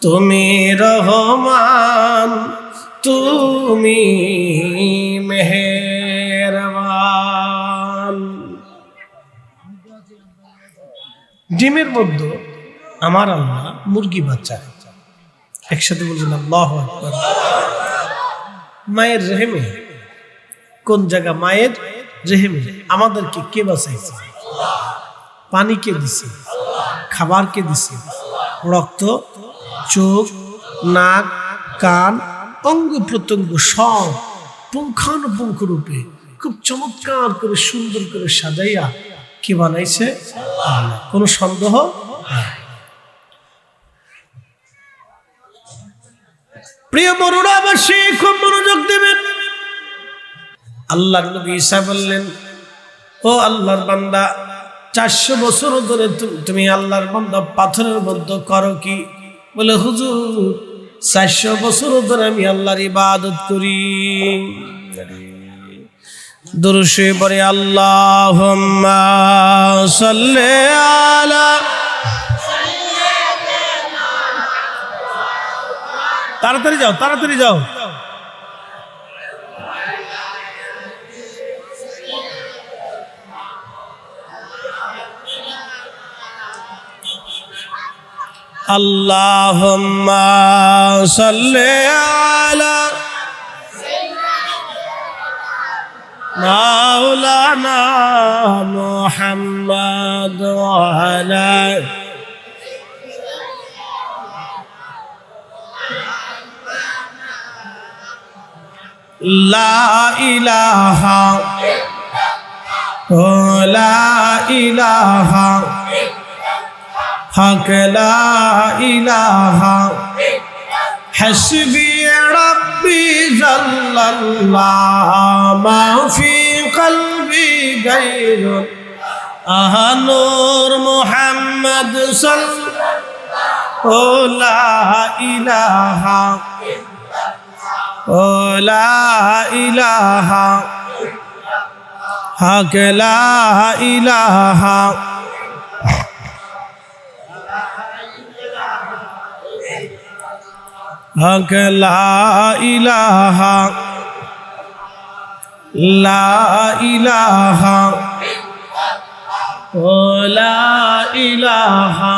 তুমি রহমান, তুমি মেহেরবান। ডিমের মধ্যে আমার আল্লাহ মুরগি বাচ্চা। একসাথে বলছেন আল্লাহু আকবার। মায়ের রেহেমে, কোন জায়গা? মায়ের রেহেমে। আমাদেরকে কে বাঁচাইছে? পানি কে দিছে? খাবার কে দিছে? রক্ত, চোখ, নাক, কান, অঙ্গ প্রত্যঙ্গ সব পুঙ্খানুপুঙ্খ রূপে খুব চমৎকার করে সুন্দর করে সাজাইয়া কে বানাইছে? আল্লাহ। কোনো সন্দেহ? প্রিয় বড়রাবাসী খুব মনোযোগ দেবেন। আল্লাহর নবী ঈসা বললেন, ও আল্লাহর বান্দা, 400 বছর ধরে তুমি আল্লাহর বান্দা পাথরের মধ্যে করো কি? বলে, হুজুর 400 বছর ধরে আমি আল্লাহর ইবাদত করি। দুরূদ শরীফ পড়ে, আল্লাহুম্মা সাল্লি আলা। তাড়াতাড়ি যাও, তাড়াতাড়ি যাও। আল্লাহুম্মা সাল্লি আলা মাওলানা মুহাম্মদ ওয়া আলা লা ইলাহা লা ইলাহা হক লা ইলাহা হাসবি রাব্বি জাল্লাল্লাহ মা ফি কলবি গায়রুন নূর মুহাম্মদ সাল্লাল্লাহু লা ইলাহা লা ইলাহা হক লা ইলাহা হক লা ইলাহা লা ইলাহা লা ইলাহা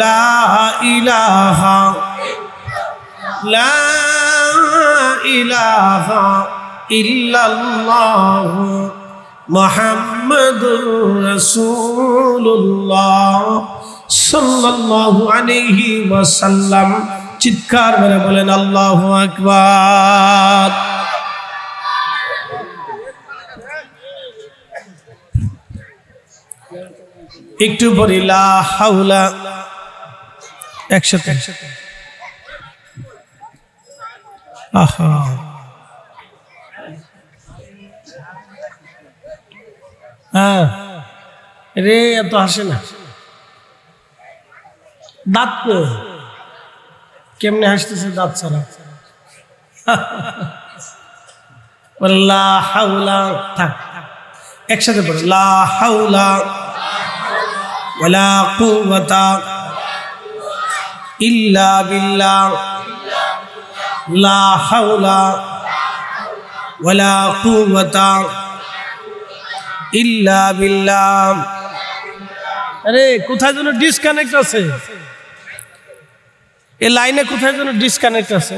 লা ইলাহা লা ইলাহা ইল্লাল্লাহ মুহাম্মাদুর রাসূলুল্লাহ সাল্লাল্লাহু আলাইহি ওয়াসাল্লাম। চিৎকার করে বলেন আল্লাহু আকবার। একটু পড়ি লা হাওলা একসাথে। আহা হ্যাঁ রে এত হাসে না, দাঁত তো কেমনে হাসতেছে দাঁত ছাড়া। লা হাওলা থাক একসাথে পড়ে লা হাওলা ওয়ালা কুওয়াতা ইল্লা বিল্লাহ লা হাওলা ওয়ালা কুওয়াতা ইল্লা বিল্লাহ। আরে কোথায় যেন ডিসকানেক্ট আছে, এই লাইনে কোথায় যেন ডিসকানেক্ট আছে।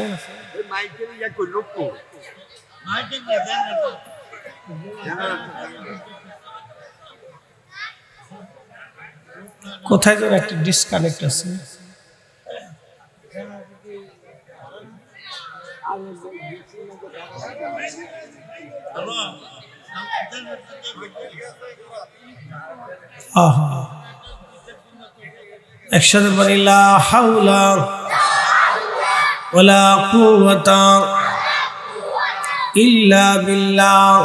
কোথায় যেন একটা ডিসকানেক্ট আছে। একসাথে বলি লা হাওলা ওয়ালা কুওয়াতা ইল্লা বিল্লাহ।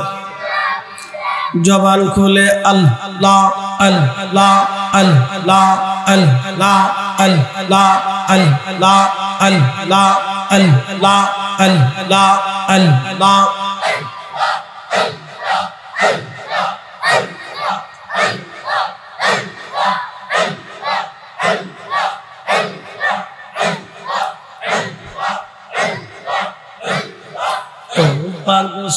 জবান খুলে আল্লাহ আল্লাহ আল্লাহ আল্লাহ আল্লাহ আল্লাহ আল্লাহ আল্লাহ আল্লাহ আল্লাহ।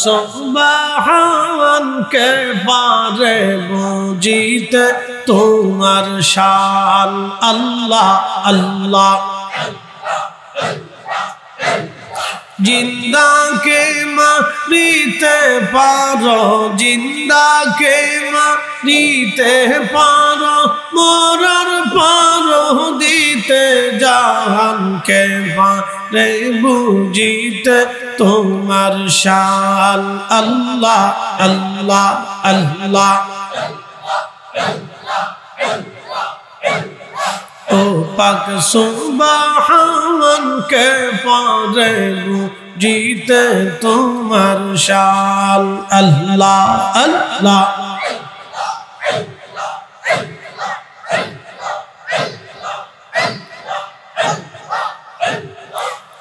সুবহান কে পারে বুঝিতে তোমার শান আল্লাহ আল্লাহ। জিন্দাকে মারিতে পারো জিন্দাকে মারিতে পারো মরার পারো দিতে জাহানকে পারে বুঝিতে তোমার শান আল্লাহ আল্লাহ আল্লাহ। ও পাক সুবহান কে পারে বুঝিতে তোমার শান আল্লাহ আল্লাহ।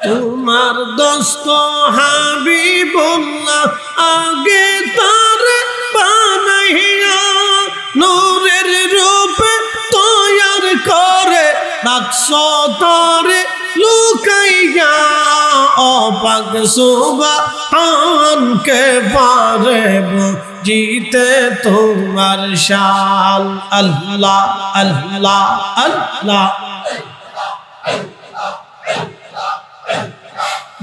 তোমার দোস্ত হাবিবুল্লাহ আগে তার বানাইয়া নূরের রূপে তৈয়ার করে রাখছ তারে লুকাইয়া। অপাক সুবহান কে পারে বুঝিতে তোমার শান আল্লাহ আল্লাহ আল্লাহ।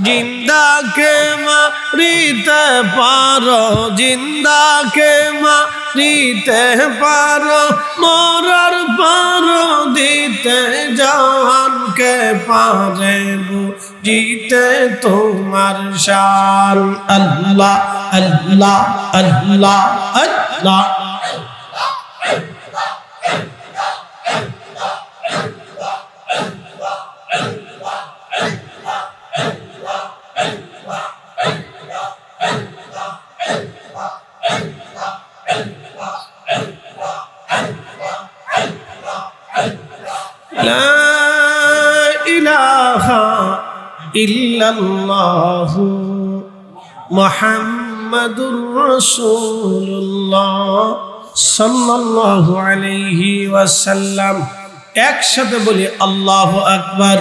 জিন্দাকে মারিতে পারো জিন্দাকে মারিতে পারো মরার পারো দিতে জাহানকে পারে বুঝিতে তোমার শান আল্লাহ আল্লাহ আল্লাহ আল্লাহ। ইল্লাল্লাহু মুহাম্মাদুর রাসূলুল্লাহ সাল্লাল্লাহু আলাইহি ওয়াসাল্লাম। একসাথে বলি আল্লাহু আকবার।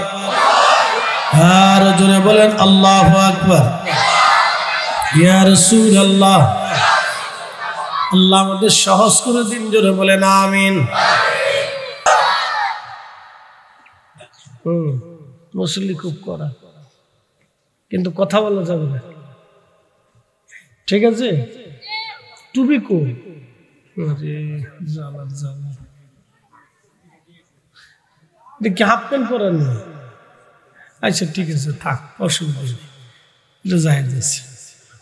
আর জোরে বলেন আল্লাহু আকবার। ইয়া রাসূলুল্লাহ, আল্লাহ আমাদের সহজ করে দিন, জোরে বলেন আমিন। মুসল্লি খুব করা, কিন্তু কথা বলা যাবে না, ঠিক আছে? টুপি কই? দেখি হাফ প্যান্ট পরেন না। আচ্ছা ঠিক আছে, থাক, অসুবিধা নেই, এটা জাহির দিচ্ছি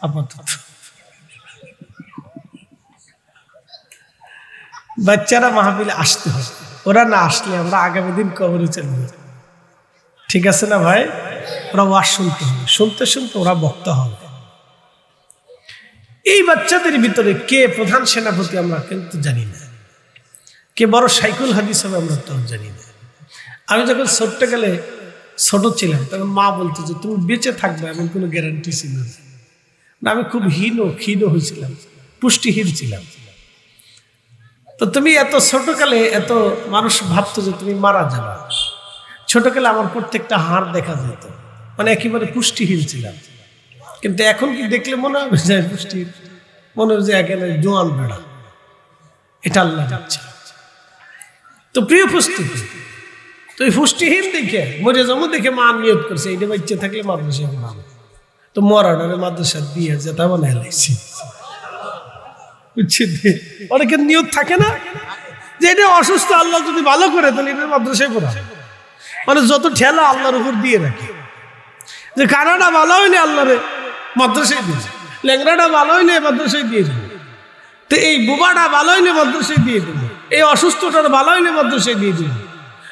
আপাতত। বাচ্চারা মাহফিলে আসতে হবে, ওরা না আসলে আমরা আগামী দিন কবরে চলে যাব, ঠিক আছে না ভাই? ওরা ওয়াজ শুনতে হবে, শুনতে শুনতে ওরা বক্তা হবে। এই বাচ্চাদের ভিতরে কে প্রধান সেনাপতি আমরা কিন্তু জানি না, কে বড় সাইকুল হাদিস হবে আমরা তো জানি না। আমি যখন ছোট ছিলাম তখন মা বলতো যে তুমি বেঁচে থাকবে, এমন কোনো গ্যারান্টি ছিল না। আমি খুব ক্ষীণ হয়েছিলাম, পুষ্টিহীন ছিলাম। তো তুমি এত ছোটকালে এত মানুষ ভাবতো যে তুমি মারা যাবে। ছোটকালে আমার প্রত্যেকটা হাড় দেখা যেত, মানে একেবারে পুষ্টিহীন ছিলাম। কিন্তু এখন কি দেখলে মনে হবে যে পুষ্টিহীন? মনে হবে যে একেবারে জোয়ান বেড়া। এটা আল্লাহ দিচ্ছে। তো প্রিয় পুষ্টিহীন, তো এই পুষ্টিহীন দেখে মরে যাবো দেখে মা নিয়ত করছে এইটা বাচ্চা থাকলে মাদ্রাসা পড়াবো। তো মরাডারে মাদ্রাসা দিয়ে যেটা বানায় লাগছে, বুঝছি? অনেকের নিয়ত থাকে না যে এটা অসুস্থ, আল্লাহ যদি ভালো করে তাহলে এটা মাদ্রাসায় পড়াবো। মানে যত ঠেলা আল্লাহর উপর দিয়ে রাখে, যে কানাডা ভালো হইলে আল্লাহরে মাদ্রাসায় দিয়েছে, ল্যাংড়াটা ভালো হইলে মাদ্রাসায় দিয়ে দেবো, তো এই বুবাটা ভালো হইলে মাদ্রাসায় দিয়ে দেবো, এই অসুস্থটার ভালো হইলে মাদ্রাসায় দিয়ে দেবো।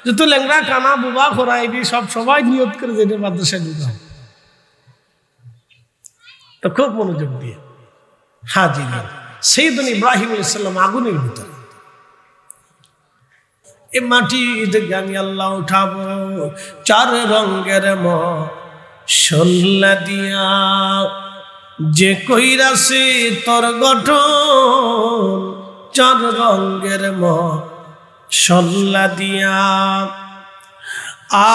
যে তো ল্যাংড়া কানা বুবা খোরা এটি সবাই নিয়ত করে যে এটা মাদ্রাসায় দিতে হবে। তো খুব মনোযোগ দিয়ে হাজির সাইয়েদনা ইব্রাহিম আলাইহিস সালাম আগুনের ভিতরে, এ মাটি থেকে আমি আল্লাহ উঠাবো, 4 রঙের মশলা দিয়া, যে কইরাছে তোর গঠন 4 রঙের মশলা দিয়া,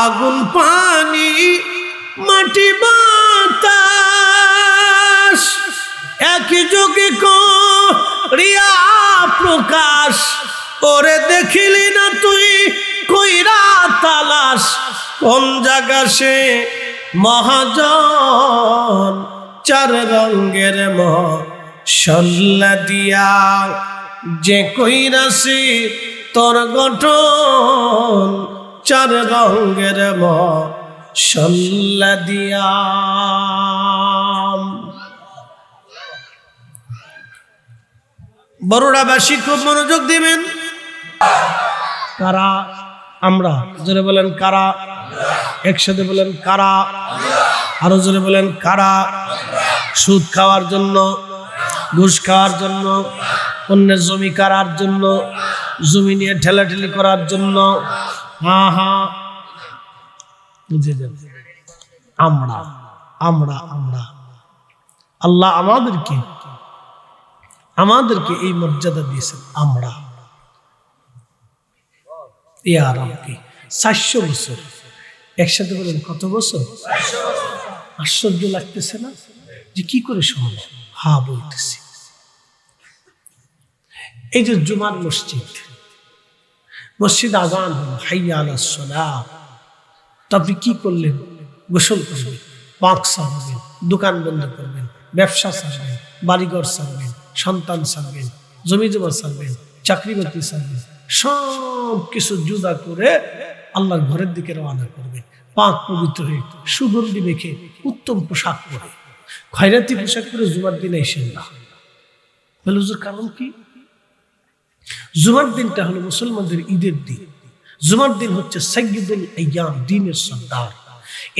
আগুন পানি মাটি বাতাস একই যোগে করিয়া প্রকাশ, ওরে দেখিলি না তুই কইরা তালাশ, কোন জায়গা সে মহাজন 4 রঙের মশলা দিয়া, যে কইরাছে তোর গঠন 4 রঙের মশলা দিয়া। বরুড়াবাসী খুব মনোযোগ দিবেন। কারা? আমরা। জোরে বলেন কারা? একসাথে বলেন কারা? আরো জোরে বলেন কারা? সুদ খাওয়ার জন্য, ঘুষ খাওয়ার জন্য, অন্যের জমি কারার জন্য, জমি নিয়ে ঠেলাঠেলি করার জন্য, হ্যাঁ হ্যাঁ বুঝে যান। আমরা আমরা আমরা আল্লাহ আমাদেরকে এই মর্যাদা দিয়েছেন। আমরা ইয়ার কি 400 বছর একসাথে বলেন কত বছর? আশ্চর্য লাগতেছে না যে কি করে সম্ভব? হ্যাঁ বলতেছি। এই যে জুমার মসজিদ আজান হল হাইয়া আলাস সালাহ, তো আপনি কি করলেন? গোসল করবেন, পাক সারবেন, দোকান বন্ধ করবেন, ব্যবসা সারবেন, বাড়িঘর সারবেন, সন্তান সারবেন, জমি জমা সারবেন, চাকরি বাকরি সারবেন, সব কিছু জুদা করে আল্লাহর ঘরের দিকে রওনা করবেন। পাক পবিত্র হয়ে সুগন্ধি মেখে উত্তম পোশাক পরে, খয়রাতি পোশাক পরে জুমার দিন এসেন না। বলে হুজুর কারণ কি? জুমার দিনটা হলো মুসলমানদের ঈদের দিন। জুমার দিন হচ্ছে সাইয়্যিদুল আইয়াম, দিনের সর্দার।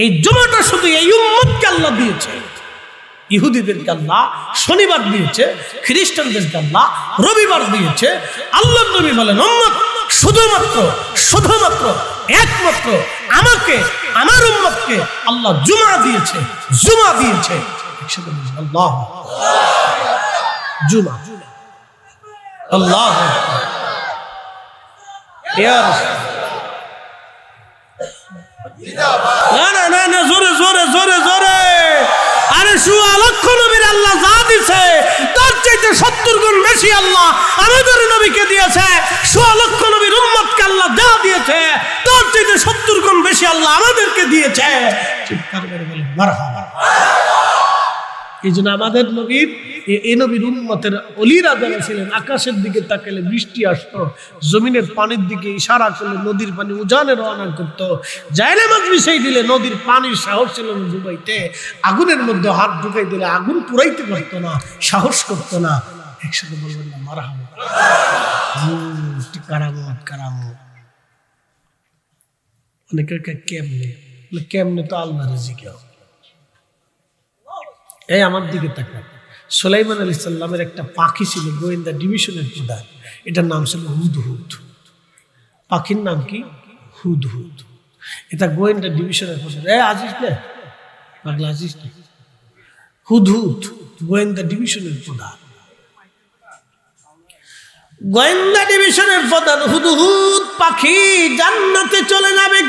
এই জুমাটা শুধু এই উম্মতকে আল্লাহ দিয়েছে। ইহুদিদেরকে আল্লাহ শনিবার দিয়েছে, খ্রিস্টানদেরকে আল্লাহ রবিবার দিয়েছে। আল্লাহর নবী বলেন উম্মত শুধুমাত্র শুধুমাত্র একমাত্র আমাকে, আমার উম্মতকে আল্লাহ জুমা দিয়েছে, জুমা দিয়েছে। একসাথে বলুন আল্লাহ, জুমা, আল্লাহ। না না না না, জোরে জোরে জোরে জোরে। আরে ১৬ লক্ষ নবীর আল্লাহ যা দিছে তার চাইতে ৭০ গুণ বেশি আল্লাহ আমাদের নবীকে দিয়েছে। ১৬ লক্ষ নবীর উম্মতকে আল্লাহ যা দিয়েছে তার চাইতে ৭০ গুণ বেশি আল্লাহ আমাদেরকে দিয়েছে। চিৎকার করে বলেন মারহাবা। এই জন্য আমাদের নবীর, এই নবীর উম্মতের অলিরা যারা ছিলেন, আকাশের দিকে তাকালে বৃষ্টি আসতো, জমিনের পানির দিকে ইশারা করলে নদীর পানি উজানে রওনা করতো, জায়লে মাছ মিশাই দিলে নদীর পানির সাহস ছিল না ডুবাইতে, আগুনের মধ্যে হাত ঢুকাই দিলে আগুন পুরাইতে পারতো না, সাহস করতো না। একসাথে বলবেন না মারহাবা। কারামত কারামত। অনেকের কেমনে, কেমনে তো আল্লাহ রিজিকে। এই আমার দিকে তাকান, সুলাইমান আলাইহিস সালামের একটা পাখি ছিল, গোয়েন্দা ডিভিশনের প্রধান, এটার নাম ছিল হুদহুদ। পাখির নাম কি? হুদহুদ। এটা গোয়েন্দা ডিভিশনের প্রধান। আজিজ না পাগলা, আজিজ না, হুদহুদ গোয়েন্দা ডিভিশনের প্রধান, গোয়েন্দা ডিভিশনের প্রধান হুদহুদ পাখি জান্নাতে চলে যাবে।